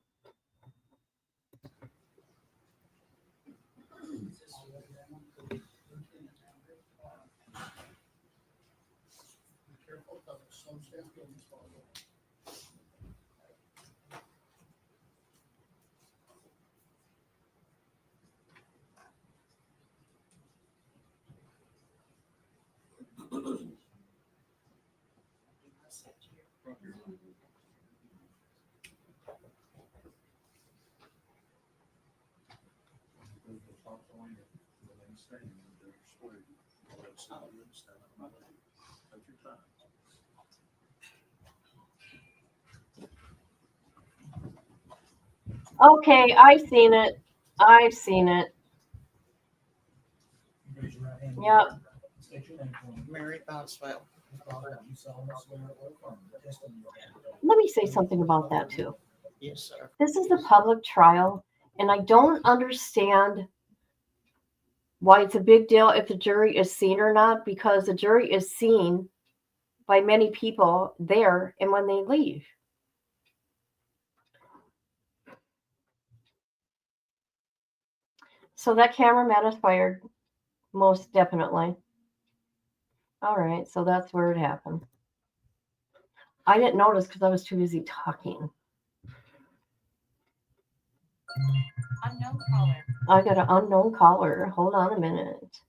Okay, I've seen it. I've seen it. Yep. Mary Boswell. Let me say something about that too. Yes, sir. This is a public trial, and I don't understand why it's a big deal if the jury is seen or not, because the jury is seen by many people there and when they leave. So that cameraman is fired, most definitely. All right, so that's where it happened. I didn't notice because I was too busy talking. Unknown caller. I got an unknown caller. Hold on a minute.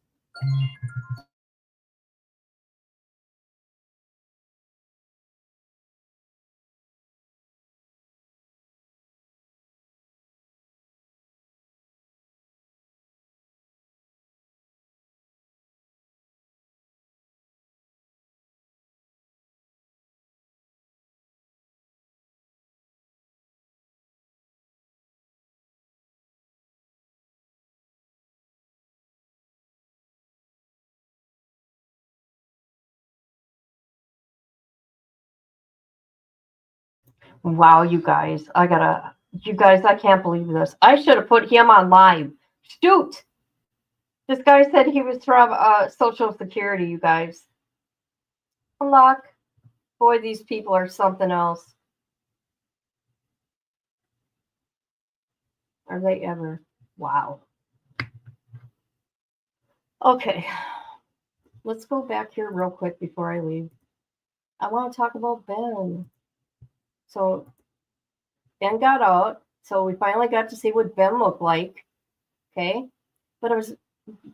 Wow, you guys, I can't believe this. I should have put him on live. Shoot! This guy said he was from Social Security, you guys. Luck. Boy, these people are something else. Are they ever? Wow. Okay. Let's go back here real quick before I leave. I want to talk about Ben. So Ben got out. So we finally got to see what Ben looked like. Okay. But it was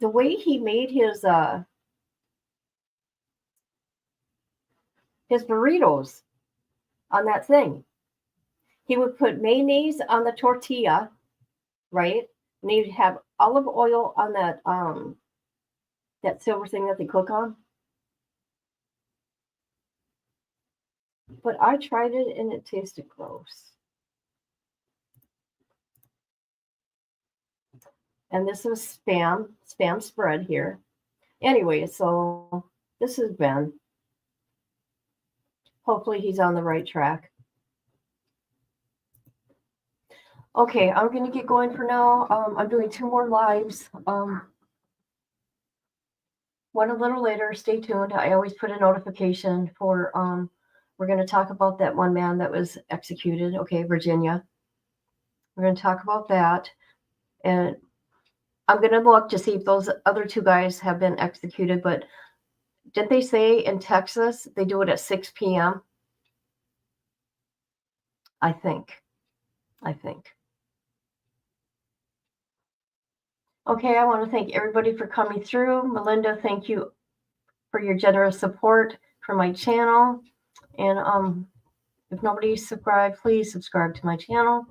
the way he made his burritos on that thing. He would put mayonnaise on the tortilla, right? And he'd have olive oil on that silver thing that they cook on. But I tried it and it tasted gross. And this is spam spread here. Anyway, so this is Ben. Hopefully he's on the right track. Okay, I'm gonna get going for now. I'm doing 2 more lives. One a little later. Stay tuned. I always put a notification for. We're gonna talk about that one man that was executed. Okay, Virginia. We're gonna talk about that, and I'm gonna look to see if those other 2 guys have been executed. But didn't they say in Texas they do it at 6 p.m.? I think. Okay, I want to thank everybody for coming through. Melinda, thank you for your generous support for my channel. And if nobody's subscribed, please subscribe to my channel.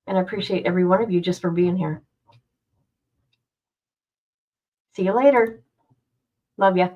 And I appreciate every one of you just for being here. See you later. Love ya.